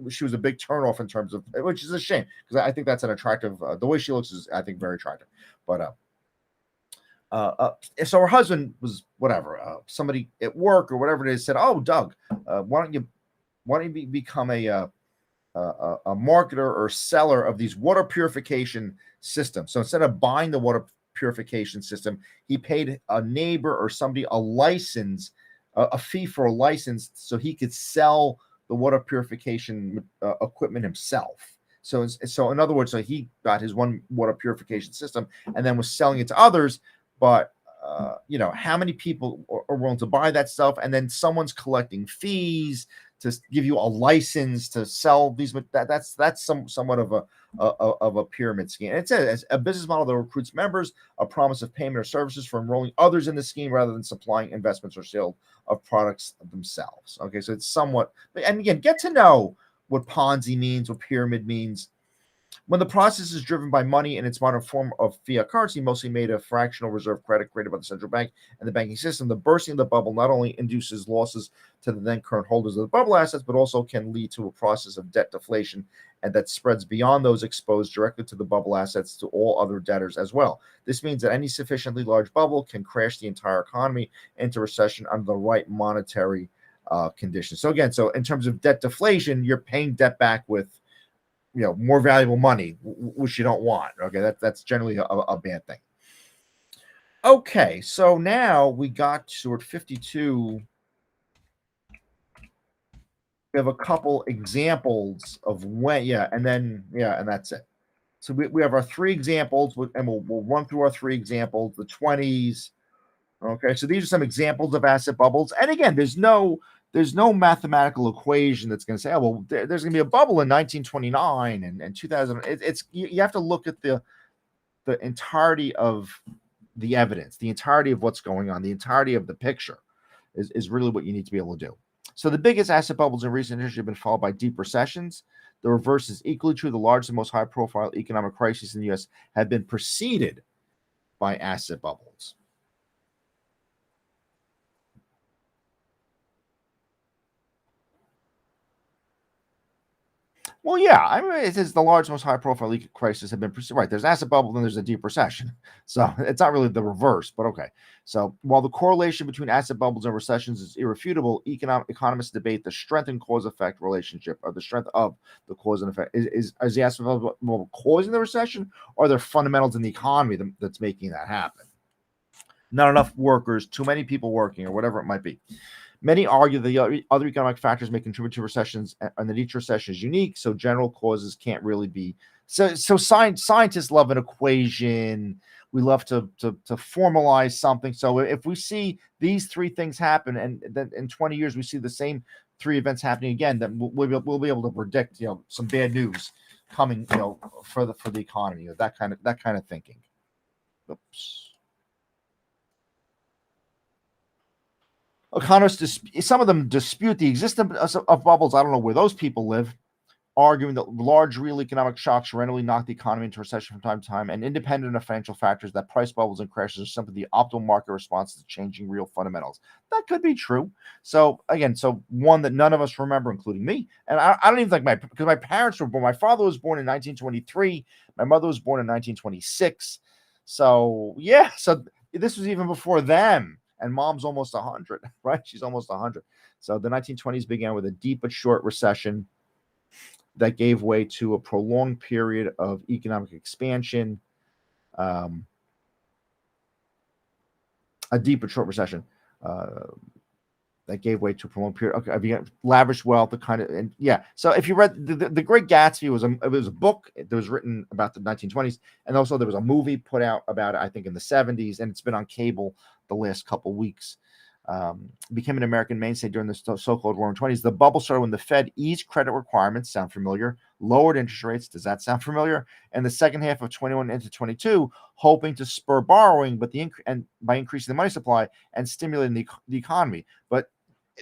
she was a big turnoff in terms of, which is a shame because I think that's an attractive. The way she looks is, I think, very attractive. But so her husband was whatever. Somebody at work or whatever it is said, "Oh, Doug, why don't you become a marketer or seller of these water purification systems?" So instead of buying the water purification system, he paid a neighbor or somebody a license, a fee for a license, so he could sell the water purification equipment himself. So in other words, so he got his one water purification system and then was selling it to others. But how many people are willing to buy that stuff? And then someone's collecting fees to give you a license to sell these. That's somewhat of a pyramid scheme. And it's a business model that recruits members, a promise of payment or services for enrolling others in the scheme rather than supplying investments or sale of products themselves. Okay, so it's somewhat. And again, get to know what Ponzi means, what pyramid means. When the process is driven by money in its modern form of fiat currency, mostly made of fractional reserve credit created by the central bank and the banking system, the bursting of the bubble not only induces losses to the then current holders of the bubble assets, but also can lead to a process of debt deflation, and that spreads beyond those exposed directly to the bubble assets to all other debtors as well. This means that any sufficiently large bubble can crash the entire economy into recession under the right monetary conditions. So again, in terms of debt deflation, you're paying debt back with more valuable money, which you don't want. Okay, that's generally a bad thing. Okay, so now we got to 52. We have a couple examples of when, and that's it. So we have our three examples, and we'll run through our three examples, the 20s. Okay, so these are some examples of asset bubbles. And again, there's no mathematical equation that's going to say, oh, well, there's going to be a bubble in 1929 and 2000. You have to look at the entirety of the evidence, the entirety of what's going on, the entirety of the picture is really what you need to be able to do. So the biggest asset bubbles in recent history have been followed by deep recessions. The reverse is equally true. The largest and most high-profile economic crises in the U.S. have been preceded by asset bubbles. Well, yeah, I mean, it is the largest, most high-profile crisis have been right. There's asset bubble, then there's a deep recession. So it's not really the reverse, but okay. So while the correlation between asset bubbles and recessions is irrefutable, economists debate the strength and cause-effect relationship, or the strength of the cause and effect. Is the asset bubble causing the recession, or are there fundamentals in the economy that's making that happen? Not enough workers, too many people working, or whatever it might be. Many argue the other economic factors may contribute to recessions and that each recession is unique, so general causes can't really be Scientists love an equation. We love to formalize something. So if we see these three things happen, and then in 20 years we see the same three events happening again, then we'll be able to predict, some bad news coming, for the economy, that kind of thinking. Oops. Economists, some of them dispute the existence of bubbles. I don't know where those people live, arguing that large real economic shocks randomly knock the economy into recession from time to time, and independent of financial factors, that price bubbles and crashes are simply the optimal market response to changing real fundamentals. That could be true. So again, one that none of us remember, including me. And I don't even think because my parents were born. My father was born in 1923. My mother was born in 1926. So yeah, so this was even before them. And mom's almost 100, right? She's almost 100. So the 1920s began with a deep but short recession that gave way to a prolonged period of economic expansion, a deep but short recession that gave way to a prolonged period. Okay, I began lavish wealth, So if you read the Great Gatsby, it was a book that was written about the 1920s, and also there was a movie put out about it, I think, in the 70s, and it's been on cable the last couple weeks. Became an American mainstay during the so-called Roaring '20s. The bubble started when the Fed eased credit requirements, sound familiar, lowered interest rates, does that sound familiar? And the second half of 21 into 22, hoping to spur borrowing, but by increasing the money supply and stimulating the economy. But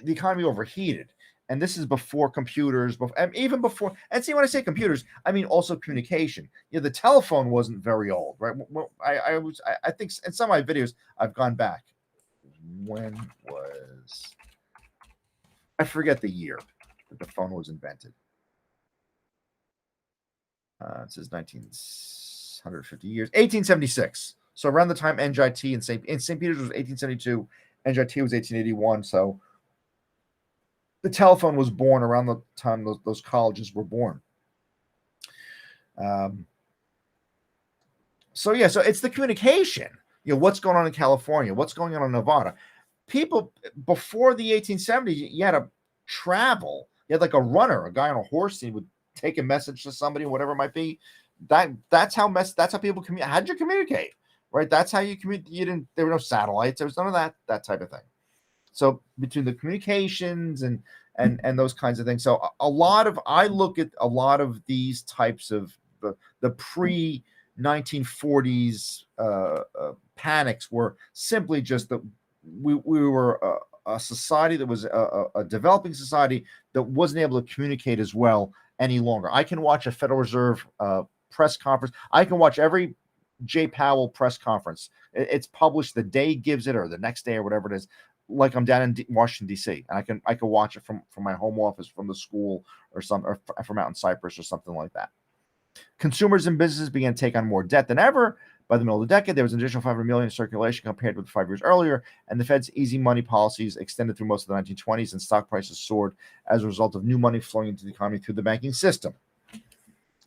the economy overheated. And this is before computers, and even before. And see, when I say computers, I mean also communication. The telephone wasn't very old, right? Well, I think in some of my videos I've gone back. When was, I forget the year that the phone was invented. It says 150 years, 1876. So around the time NJIT in St. Peter's was 1872, NJIT was 1881. So the telephone was born around the time those colleges were born. So it's the communication. What's going on in California? What's going on in Nevada? People before the 1870s, you had to travel. You had like a runner, a guy on a horse. He would take a message to somebody, whatever it might be. That's how people communicate. How did you communicate? Right? That's how you communicate. There were no satellites. There was none of that type of thing. So between the communications and those kinds of things. So I look at a lot of these types of the pre 1940s panics were simply just that we were a society that was a developing society that wasn't able to communicate as well any longer. I can watch a Federal Reserve press conference. I can watch every Jay Powell press conference. It's published the day he gives it or the next day or whatever it is, like I'm down in Washington, D.C. and I can watch it from my home office, from the school or from out in Cyprus or something like that. Consumers and businesses began to take on more debt than ever. By the middle of the decade, there was an additional $500 million in circulation compared with 5 years earlier, and the Fed's easy money policies extended through most of the 1920s, and stock prices soared as a result of new money flowing into the economy through the banking system.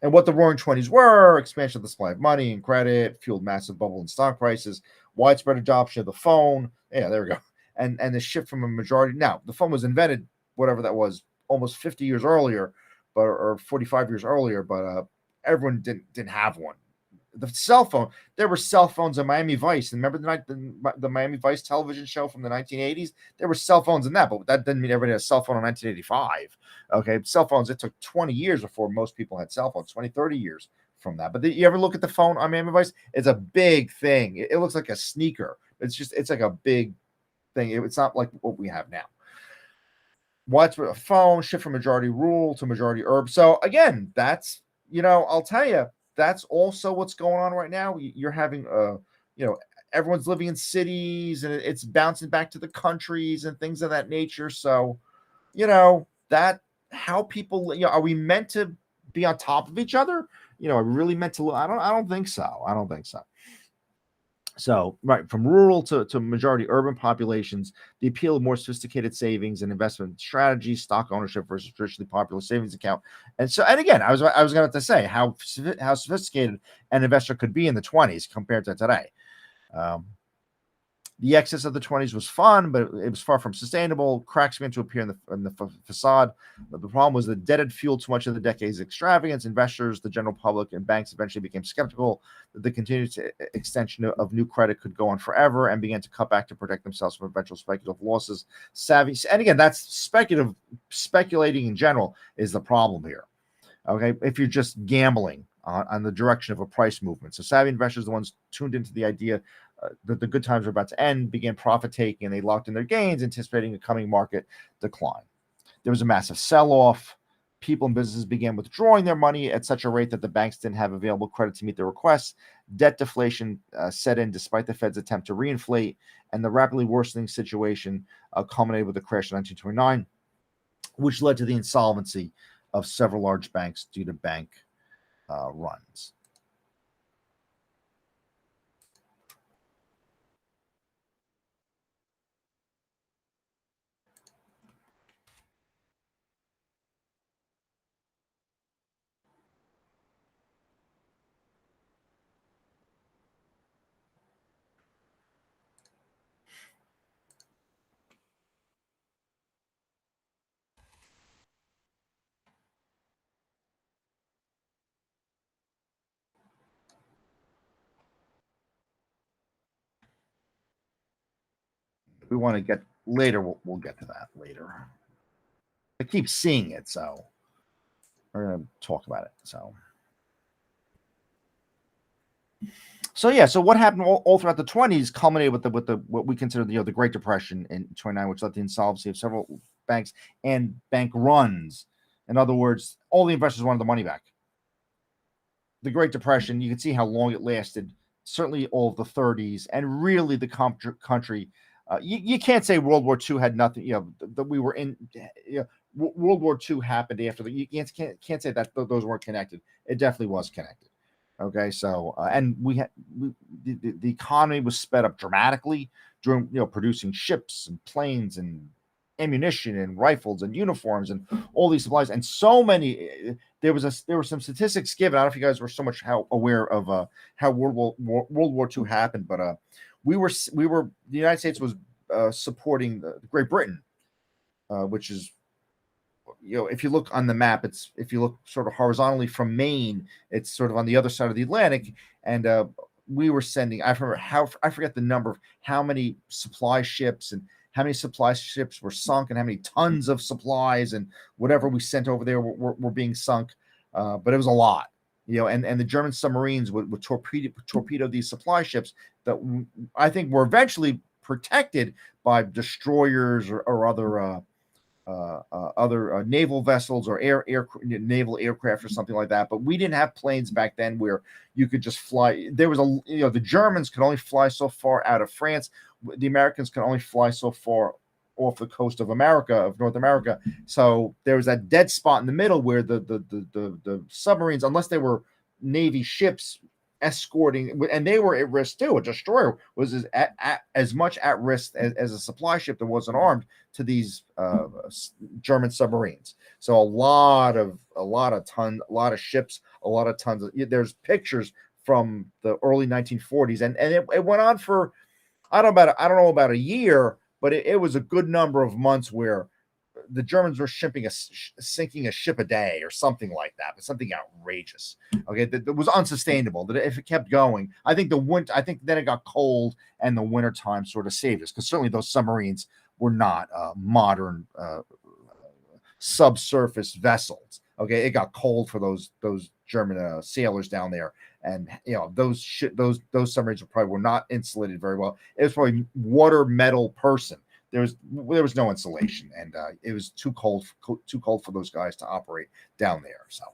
And what the Roaring '20s were: expansion of the supply of money and credit, fueled massive bubble in stock prices, widespread adoption of the phone. Yeah, there we go. And the shift from a majority. Now, the phone was invented, whatever that was, almost 50 years earlier, or 45 years earlier, but everyone didn't have one. The cell phone, there were cell phones in Miami Vice. And remember the Miami Vice television show from the 1980s? There were cell phones in that, but that didn't mean everybody had a cell phone in 1985. Okay, cell phones, it took 20 years before most people had cell phones, 20, 30 years from that. But you ever look at the phone on Miami Vice? It's a big thing. It looks like a sneaker. It's like a big thing. It's not like what we have now. Widespread phone, shift from majority rural to majority urban. So again, that's, I'll tell you, that's also what's going on right now. You're having, everyone's living in cities and it's bouncing back to the countries and things of that nature. So, that how people, are we meant to be on top of each other? Are we really meant to? I don't think so. I don't think so. So, right, from rural to majority urban populations, the appeal of more sophisticated savings and investment strategies, stock ownership versus traditionally popular savings account. And again, I was going to say how sophisticated an investor could be in the 20s compared to today. The excess of the 20s was fun, but it was far from sustainable. Cracks began to appear in the facade. But the problem was the debt had fueled too much of the decade's extravagance. Investors, the general public, and banks eventually became skeptical that the continued extension of new credit could go on forever and began to cut back to protect themselves from eventual speculative losses. And again, that's speculating in general is the problem here. Okay, if you're just gambling on the direction of a price movement. So savvy investors, the ones tuned into the idea that the good times were about to end, began profit taking, and they locked in their gains, anticipating a coming market decline. There was a massive sell-off. People and businesses began withdrawing their money at such a rate that the banks didn't have available credit to meet their requests. Debt deflation set in despite the Fed's attempt to reinflate, and the rapidly worsening situation culminated with the crash in 1929, which led to the insolvency of several large banks due to bank runs. We want to get later. We'll get to that later. I keep seeing it, so we're going to talk about it. So yeah. So what happened all throughout the 20s culminated with the what we consider the Great Depression in 29, which led to the insolvency of several banks and bank runs. In other words, all the investors wanted the money back. The Great Depression, you can see how long it lasted. Certainly all of the 30s, and really the country. You can't say World War II had nothing. That we were in. World War II happened after the. You can't say that those weren't connected. It definitely was connected. Okay, so and the economy was sped up dramatically during producing ships and planes and ammunition and rifles and uniforms and all these supplies and so many. There were some statistics given. I don't know if you guys were so much aware of how World War II happened, but we were the United States was supporting Great Britain, which is if you look on the map, if you look sort of horizontally from Maine, it's sort of on the other side of the Atlantic, and we were sending. I forget the number of how many supply ships and how many supply ships were sunk and how many tons of supplies and whatever we sent over there were being sunk, but it was a lot. And the German submarines would torpedo these supply ships that I think were eventually protected by destroyers or other naval vessels or naval aircraft or something like that. But we didn't have planes back then where you could just fly. There was the Germans could only fly so far out of France. The Americans could only fly so far off the coast of North America. So there was that dead spot in the middle where the submarines, unless they were Navy ships escorting, and they were at risk too. A destroyer was as much at risk as a supply ship that wasn't armed to these German submarines. So a lot of ships, a lot of tons of. There's pictures from the early 1940s, and it went on for I don't know about a year, but it was a good number of months where the Germans were sinking a ship a day or something like that, but something outrageous. Okay, that was unsustainable. That if it kept going, I think then it got cold and the wintertime sort of saved us, because certainly those submarines were not modern subsurface vessels. Okay, it got cold for those German sailors down there, and those submarines were not insulated very well. It was probably water metal person. There was no insulation, and it was too cold for those guys to operate down there. So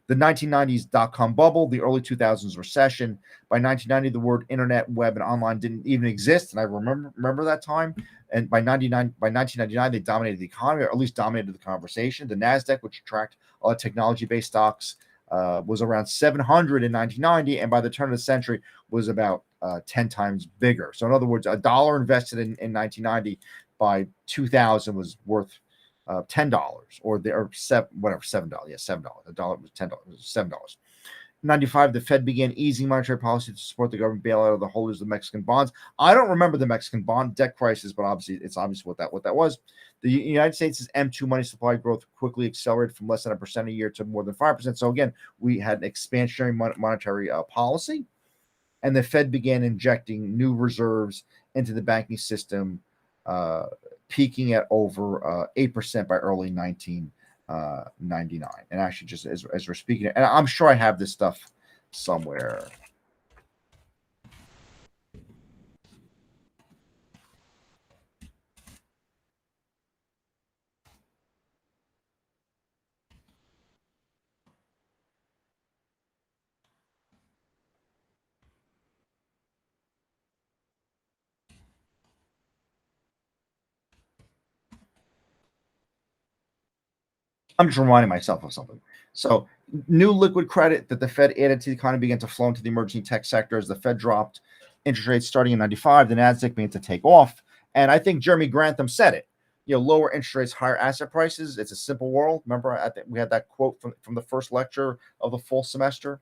the 1990s dot-com bubble, the early 2000s recession. By 1990, the word internet, web, and online didn't even exist, and I remember that time. And by 1999, they dominated the economy, or at least dominated the conversation. The Nasdaq, which tracked all technology-based stocks, was around 700 in 1990, and by the turn of the century was about 10 times bigger. So in other words, $1 invested in 1990 by 2000 was worth $10 or $7. Yeah, $7. $1 was $10. $7. 95, the Fed began easing monetary policy to support the government bailout of the holders of Mexican bonds. I don't remember the Mexican bond debt crisis, but obviously it's obvious what that was. The United States' M2 money supply growth quickly accelerated from less than 1% a year to more than 5%. So again, we had an expansionary monetary policy, and the Fed began injecting new reserves into the banking system, peaking at over 8% by early 1999. And actually, just as we're speaking, and I'm sure I have this stuff somewhere. I'm just reminding myself of something. So, new liquid credit that the Fed added to the economy began to flow into the emerging tech sector as the Fed dropped interest rates starting in 95. The Nasdaq began to take off. And I think Jeremy Grantham said it. Lower interest rates, higher asset prices. It's a simple world. Remember, we had that quote from the first lecture of the full semester.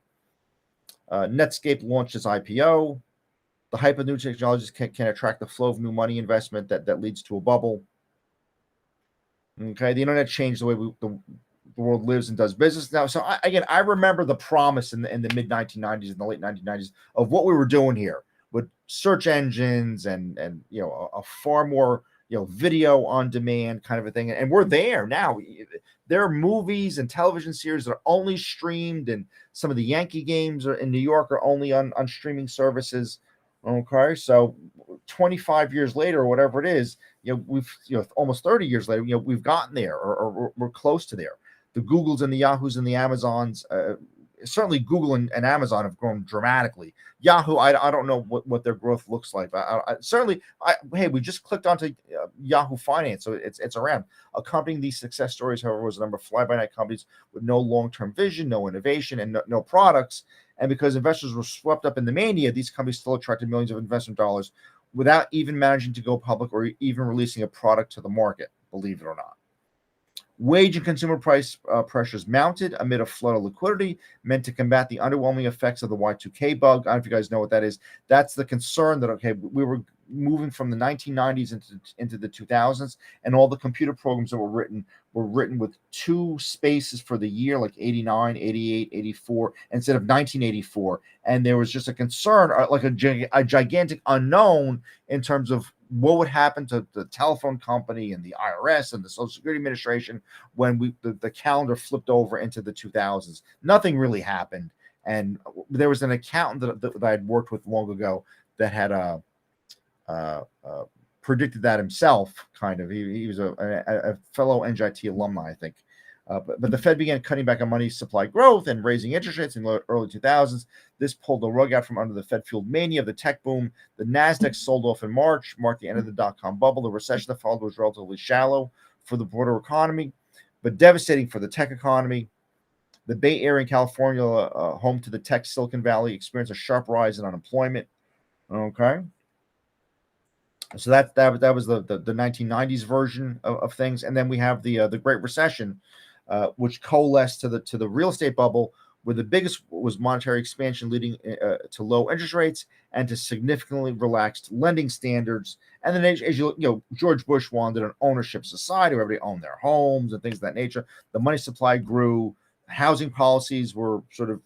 Netscape launched its IPO. The hype of new technologies can attract the flow of new money investment that leads to a bubble. Okay, the internet changed the way the world lives and does business now. So I remember the promise in the mid 1990s and the late 1990s of what we were doing here with search engines and a far more video on demand kind of a thing. And we're there now. There are movies and television series that are only streamed, and some of the Yankee games in New York are only on streaming services. Okay, so 25 years later, or whatever it is, we've almost 30 years later, we've gotten there, or we're close to there. The Googles and the Yahoos and the Amazons, certainly Google and Amazon have grown dramatically. Yahoo, I don't know what their growth looks like, but hey, we just clicked onto Yahoo Finance, so it's around. Accompanying these success stories, however, was a number of fly-by-night companies with no long-term vision, no innovation, and no products. And because investors were swept up in the mania, these companies still attracted millions of investment dollars without even managing to go public or even releasing a product to the market, believe it or not. Wage and consumer price pressures mounted amid a flood of liquidity meant to combat the underwhelming effects of the Y2K bug. I don't know if you guys know what that is. That's the concern that, okay, we were moving from the 1990s into the 2000s, and all the computer programs that were written with two spaces for the year, like 89, 88, 84, instead of 1984. And there was just a concern, like a gigantic unknown in terms of what would happen to the telephone company and the IRS and the Social Security Administration when the calendar flipped over into the 2000s. Nothing really happened. And there was an accountant that I had worked with long ago that had predicted that himself, kind of. He was a fellow NJIT alumni, I think. But the Fed began cutting back on money supply growth and raising interest rates in the early 2000s. This pulled the rug out from under the Fed-fueled mania of the tech boom. The Nasdaq sold off in March, marked the end of the dot-com bubble. The recession that followed was relatively shallow for the broader economy, but devastating for the tech economy. The Bay Area in California, home to the tech Silicon Valley, experienced a sharp rise in unemployment. Okay. So that was the 1990s version of things, and then we have the Great Recession, which coalesced to the real estate bubble, where the biggest was monetary expansion, leading to low interest rates and to significantly relaxed lending standards. And then, as George Bush wanted an ownership society where everybody owned their homes and things of that nature. The money supply grew. Housing policies were sort of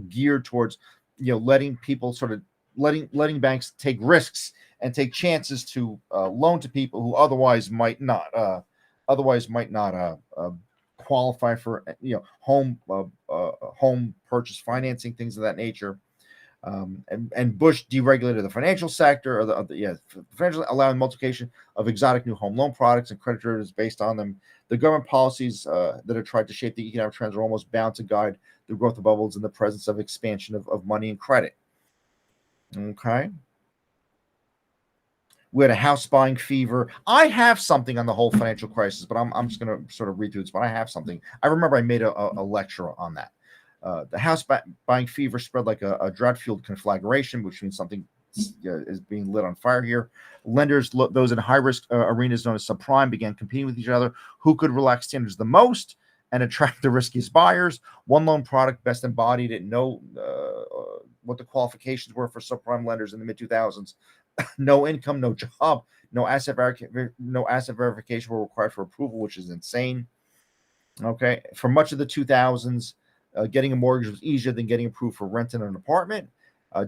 geared towards letting people letting banks take risks and take chances to loan to people who otherwise might not qualify for home purchase financing, things of that nature. And Bush deregulated the financial sector, allowing multiplication of exotic new home loan products and credit derivatives based on them. The government policies that have tried to shape the economic trends are almost bound to guide the growth of bubbles in the presence of expansion of money and credit. Okay. We had a house buying fever. I have something on the whole financial crisis, but I'm just going to sort of read through this. But I have something. I remember I made a lecture on that. The house buying fever spread like a drought-fueled conflagration, which means something is being lit on fire here. Lenders, those in high-risk arenas known as subprime, began competing with each other. Who could relax standards the most? and attract the riskiest buyers. One loan product best embodied it. No, what the qualifications were for subprime lenders in the mid 2000s. No income, no job, no asset verification were required for approval, which is insane. Okay, for much of the 2000s, getting a mortgage was easier than getting approved for renting an apartment.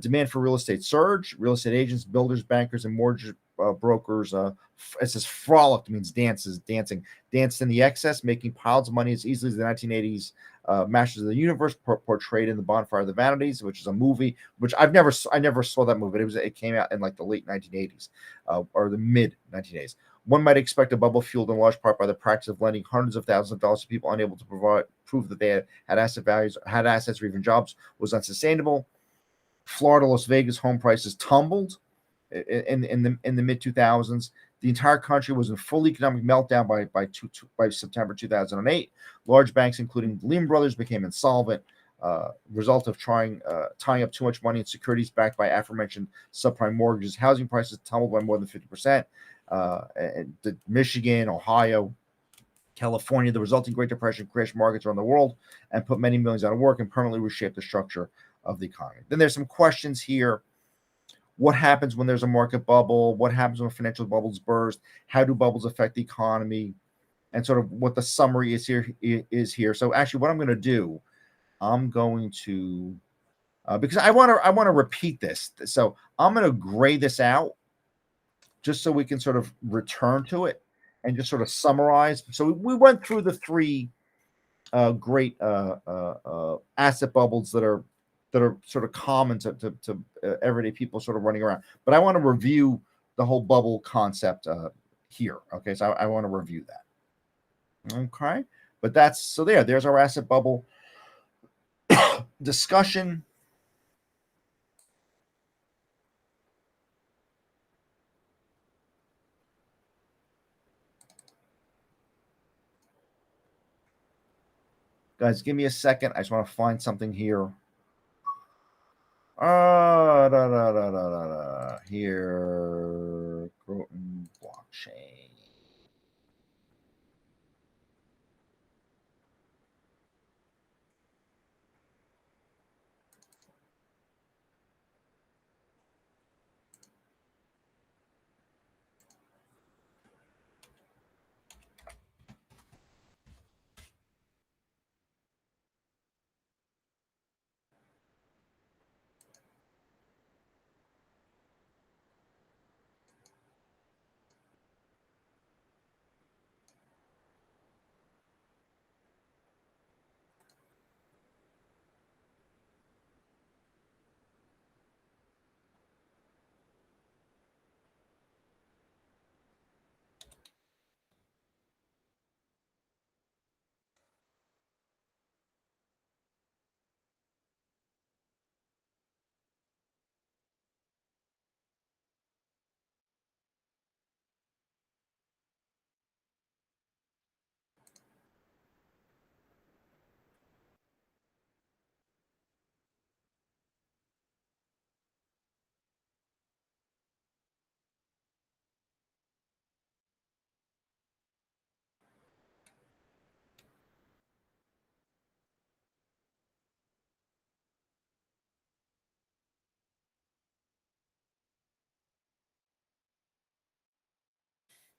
Demand for real estate surged. Real estate agents, builders, bankers, and mortgage brokers. It says frolicked, means dancing, danced in the excess, making piles of money as easily as the 1980s Masters of the Universe portrayed in The Bonfire of the Vanities, which is a movie which I never saw that movie. It came out in like the late 1980s or the mid 1980s. One might expect a bubble fueled in large part by the practice of lending hundreds of thousands of dollars to people unable to prove that they had asset values, had assets, or even jobs was unsustainable. Florida, Las Vegas home prices tumbled in the mid 2000s. The entire country was in full economic meltdown by September 2008. Large banks, including Lehman Brothers, became insolvent. Result of tying up too much money in securities backed by aforementioned subprime mortgages. Housing prices tumbled by more than 50%. Michigan, Ohio, California, the resulting Great Depression crashed markets around the world and put many millions out of work and permanently reshaped the structure of the economy. Then there's some questions here. What happens when there's a market bubble? What happens when financial bubbles burst? How do bubbles affect the economy? And sort of what the summary is here. So actually, what I'm going to do, I'm going to because I want to repeat this. So I'm going to gray this out just so we can sort of return to it and just sort of summarize. So we went through the three great asset bubbles that are sort of common to everyday people sort of running around. But I want to review the whole bubble concept here. Okay, so I want to review that. Okay, but there's our asset bubble discussion. Guys, give me a second. I just want to find something here. Here, Groton blockchain.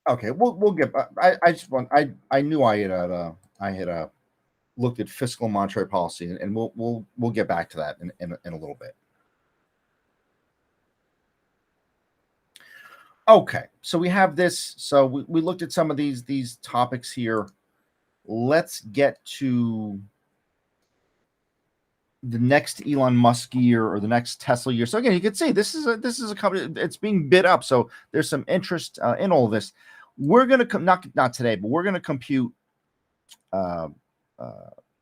Okay, we'll get. I just want. I knew I had looked at fiscal and monetary policy, and we'll get back to that in a little bit. Okay, so we have this. So we looked at some of these topics here. Let's get to the next Elon Musk year or the next Tesla year. So again, you can see this is a company. It's being bid up. So there's some interest in all of this. We're going to not today, but we're going to compute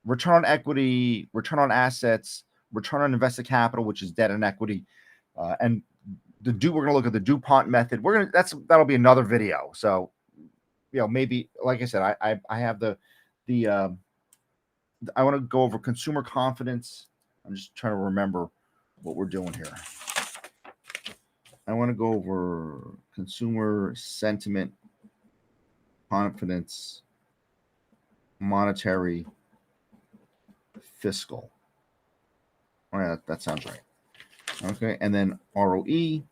return on equity, return on assets, return on invested capital, which is debt and equity, and we're going to look at the DuPont method. That'll be another video. So, maybe like I said, I have I want to go over consumer confidence. I'm just trying to remember what we're doing here. I want to go over consumer sentiment, confidence, monetary fiscal. All right, that sounds right. Okay, and then ROE.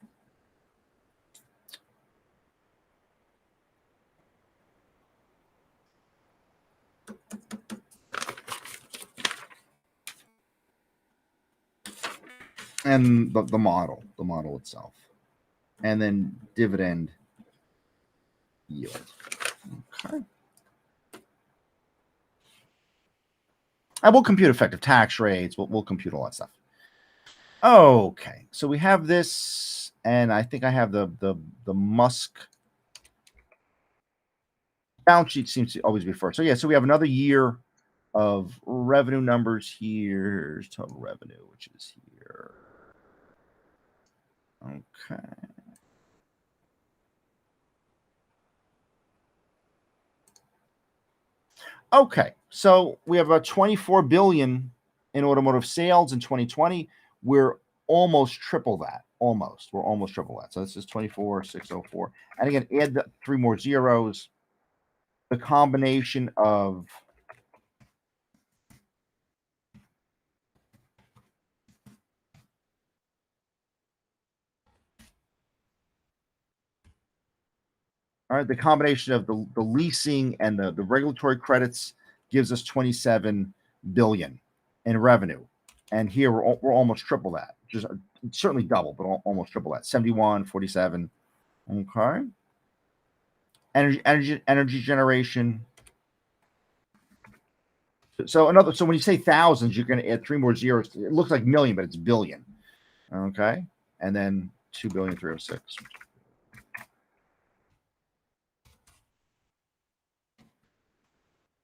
And the model itself. And then dividend yield. Okay. And we'll compute effective tax rates. We'll compute all that stuff. Okay, so we have this, and I think I have the Musk balance sheet seems to always be first. So yeah, so we have another year of revenue numbers here. Here's total revenue, which is here. Okay. Okay, so we have about 24 billion in automotive sales in 2020. We're almost triple that. We're almost triple that. So this is 24,604. And again, add the 3 more zeros. The combination of the combination of the leasing and the regulatory credits gives us 27 billion in revenue. And here we're almost triple that. Just certainly double, but almost triple that. 71, 47. Okay. Energy generation. So when you say thousands, you're going to add 3 more zeros. It looks like million, but it's billion. Okay. And then 2,306,000,000.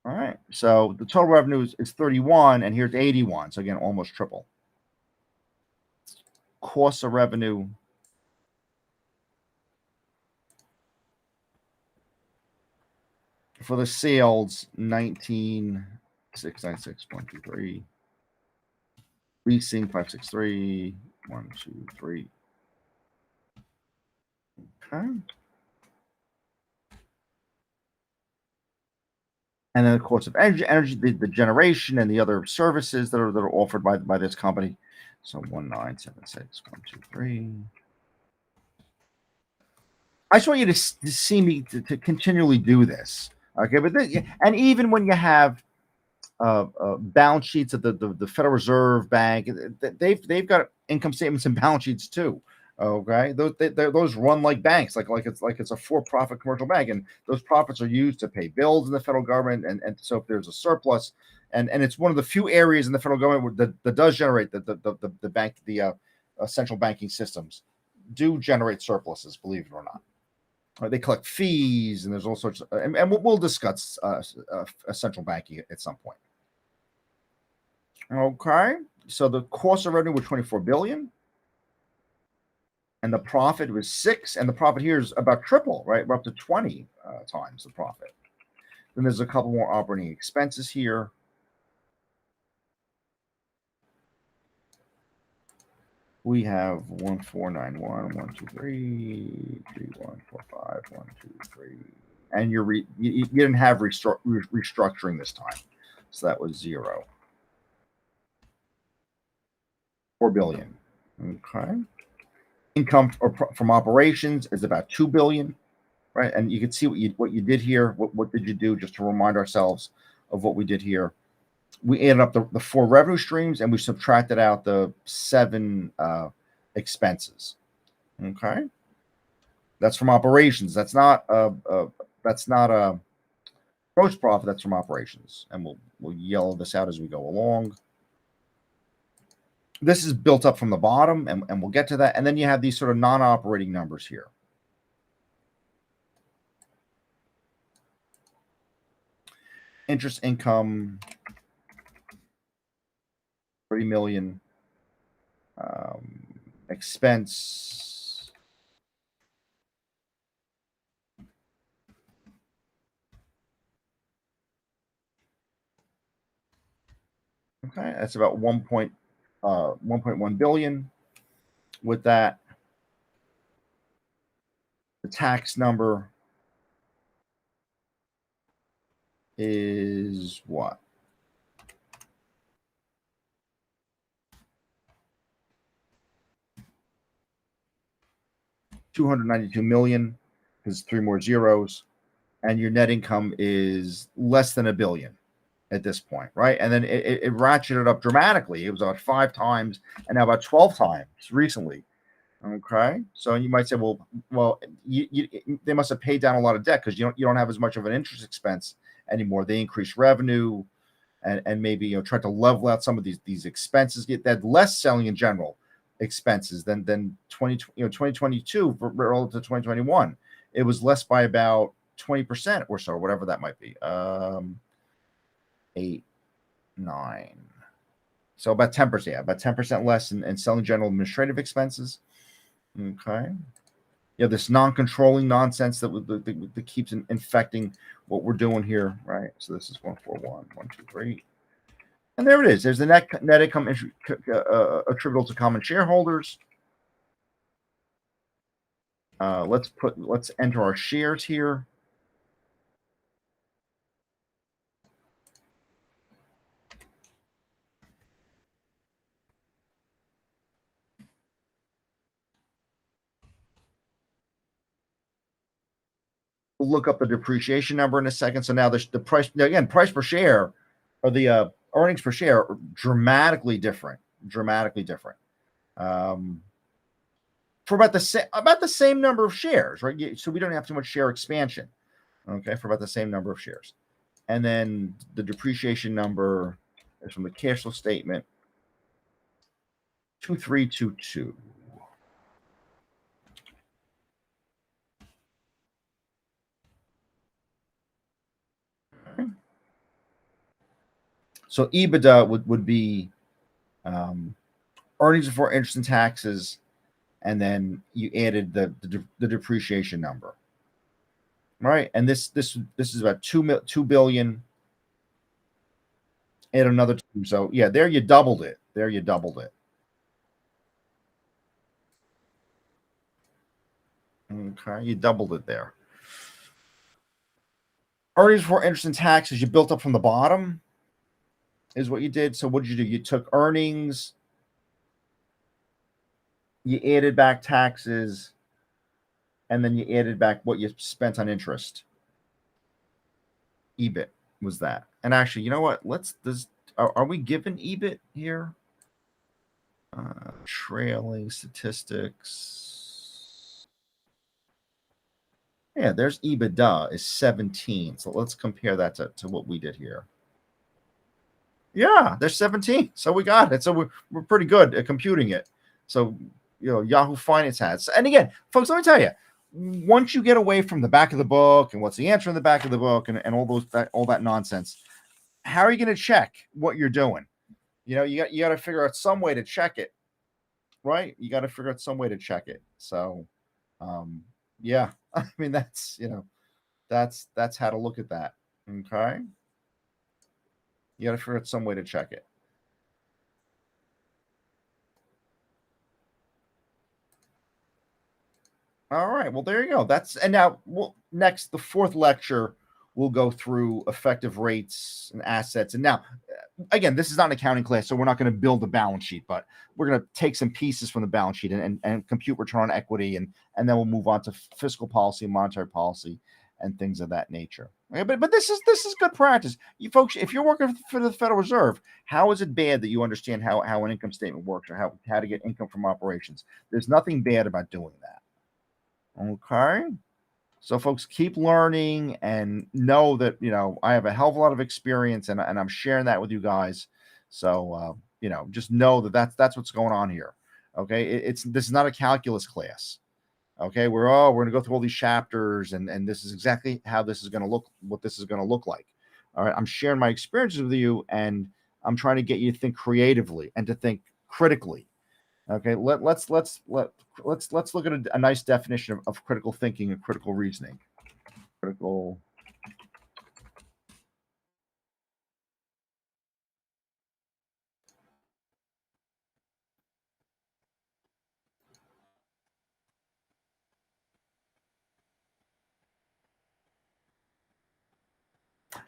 All right. So the total revenue is 31, and here's 81. So again, almost triple. Cost of revenue. For the sales, 19,696,123. Leasing, 563, 123. Okay. And then, of course, of energy, the generation and the other services that are offered by this company. So 1976,123. I just want you to see me to continually do this, okay? But and even when you have balance sheets of the Federal Reserve Bank, they've got income statements and balance sheets too. Okay, those run like banks, like it's a for-profit commercial bank, and those profits are used to pay bills in the federal government, and so if there's a surplus, and it's one of the few areas in the federal government that does generate the bank central banking systems do generate surpluses, believe it or not. They collect fees, and there's all sorts of, and we'll discuss central banking at some point. Okay, so the cost of revenue was 24 billion. And the profit was 6, and the profit here is about triple, right? We're up to 20 times the profit. Then there's a couple more operating expenses here. We have 1491, 123, 3145, 123, and you didn't have restructuring this time, so that was 0. 4 billion. Okay. Income from operations is about 2 billion, right? And you can see what you did here. What did you do? Just to remind ourselves of what we did here. We added up the 4 revenue streams, and we subtracted out the 7 expenses. Okay, that's from operations. That's not a gross profit. That's from operations, and we'll yellow this out as we go along. This is built up from the bottom, and we'll get to that. And then you have these sort of non-operating numbers here. Interest income, 30 million. Expense, okay, that's about 1.1 billion. With that, the tax number is what? $292 million, because 3 more zeros, and your net income is less than $1 billion at this point, right? And then it ratcheted up dramatically. It was about 5 times, and now about 12 times recently. Okay, so you might say, well, they must have paid down a lot of debt because you don't have as much of an interest expense anymore. They increased revenue, and maybe try to level out some of these expenses. Get that less selling in general expenses than 2022 relative to 2021. It was less by about 20% or so, whatever that might be. 8, 9. So about 10%, yeah, about 10% less in selling general administrative expenses. Okay. You have this non-controlling nonsense that keeps infecting what we're doing here, right? So this is 141, 123. And there it is. There's the net income attributable to common shareholders. Let's enter our shares here. We'll look up the depreciation number in a second. So now the price, again, price per share, or the earnings per share, are dramatically different. Dramatically different. For about the same number of shares, right? So we don't have too much share expansion. Okay, for about the same number of shares. And then the depreciation number is from the cash flow statement, 2322. Okay. So EBITDA would be earnings before interest and taxes, and then you added the depreciation number, right? And this is about 2 billion. Add another 2. So yeah, there you doubled it. There you doubled it. Okay, you doubled it there. Earnings before interest and taxes, you built up from the bottom, is what you did. So what did you do? You took earnings, you added back taxes, and then you added back what you spent on interest. EBIT was that. And actually, you know what? Are we given EBIT here? Trailing statistics. Yeah, there's EBITDA is 17. So let's compare that to what we did here. Yeah, there's 17. So we got it. So we're pretty good at computing it. So, Yahoo Finance has. And again, folks, let me tell you, once you get away from the back of the book and what's the answer in the back of the book and all that nonsense, how are you going to check what you're doing? You got to figure out some way to check it, right? You got to figure out some way to check it. So, yeah, I mean, that's how to look at that. Okay. You got to figure out some way to check it. All right. Well, there you go. And now next, the fourth lecture, we'll go through effective rates and assets. And now, again, this is not an accounting class, so we're not going to build a balance sheet, but we're going to take some pieces from the balance sheet and compute return on equity, and then we'll move on to fiscal policy, monetary policy, and things of that nature. Okay, but this is good practice. You folks, if you're working for the Federal Reserve, how is it bad that you understand how an income statement works or how to get income from operations? There's nothing bad about doing that. Okay. So folks, keep learning and know that, I have a hell of a lot of experience and I'm sharing that with you guys. So, just know that that's what's going on here. Okay. This is not a calculus class. Okay. We're going to go through all these chapters and this is exactly how this is going to look, what this is going to look like. All right. I'm sharing my experiences with you and I'm trying to get you to think creatively and to think critically. Okay, let's look at a nice definition of critical thinking and critical reasoning. Critical.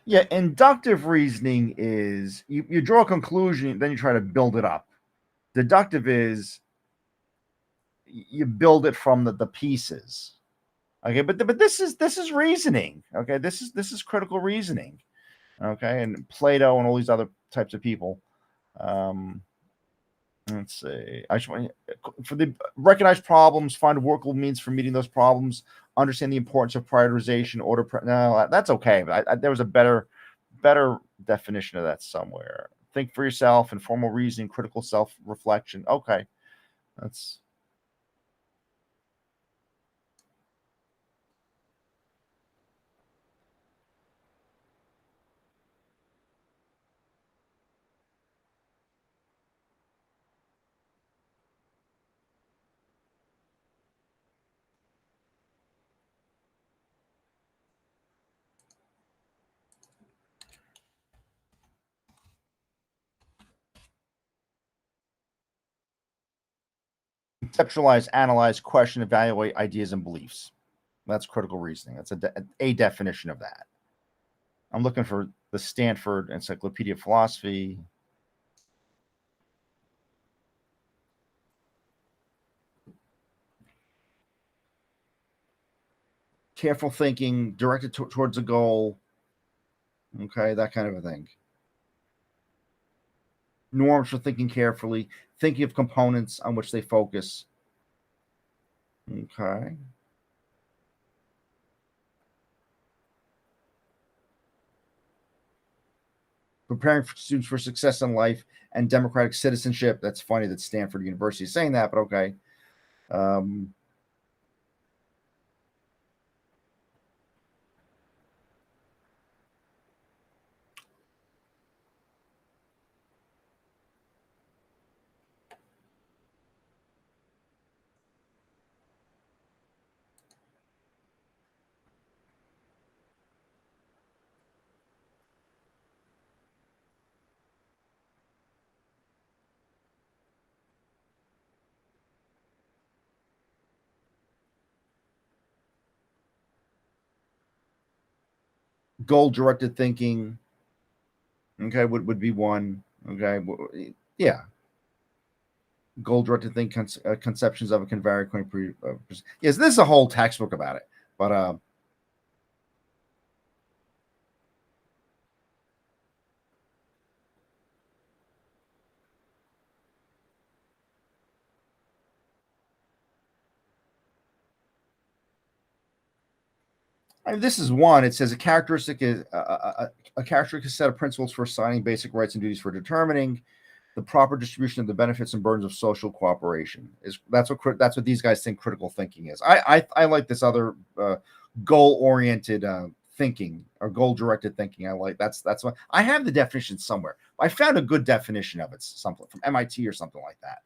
Yeah, inductive reasoning is you draw a conclusion, then you try to build it up. Deductive is you build it from the pieces. Okay, but this is reasoning. Okay, this is critical reasoning. Okay, and Plato and all these other types of people. Let's see. I just want for the recognize problems, find workable means for meeting those problems, understand the importance of prioritization, order. No, that's okay. But there was a better definition of that somewhere. Think for yourself, informal reasoning, critical self reflection. Okay, that's conceptualize, analyze, question, evaluate ideas and beliefs. That's critical reasoning. That's a definition of that. I'm looking for the Stanford Encyclopedia of Philosophy. Careful thinking, directed towards a goal. Okay, that kind of a thing. Norms for thinking carefully, thinking of components on which they focus. Okay. Preparing for students for success in life and democratic citizenship. That's funny that Stanford University is saying that, but okay. Goal directed thinking. Okay, would be one. Okay, yeah. Goal directed thinking, conceptions of it can vary. Yes, this is a whole textbook about it, but I mean, this is one. It says a characteristic is a characteristic set of principles for assigning basic rights and duties for determining the proper distribution of the benefits and burdens of social cooperation. Is that's what these guys think critical thinking is. I like this other goal oriented thinking or goal directed thinking. I like that's what I have the definition somewhere. I found a good definition of it, something from MIT or something like that.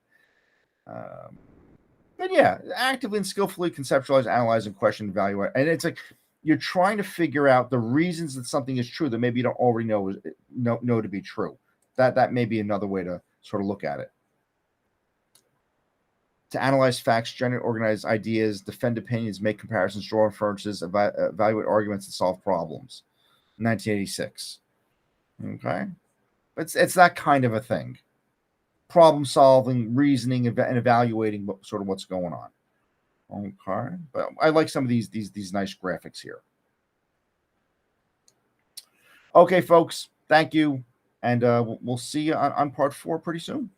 But yeah, actively and skillfully conceptualize, analyze, and question, evaluate. And it's like you're trying to figure out the reasons that something is true that maybe you don't already know to be true. That may be another way to sort of look at it. To analyze facts, generate organize ideas, defend opinions, make comparisons, draw inferences, evaluate arguments, and solve problems. 1986. Okay, it's that kind of a thing. Problem solving, reasoning, and evaluating what's going on. Okay, but I like some of these nice graphics here. Okay, folks, thank you, and we'll see you on part 4 pretty soon.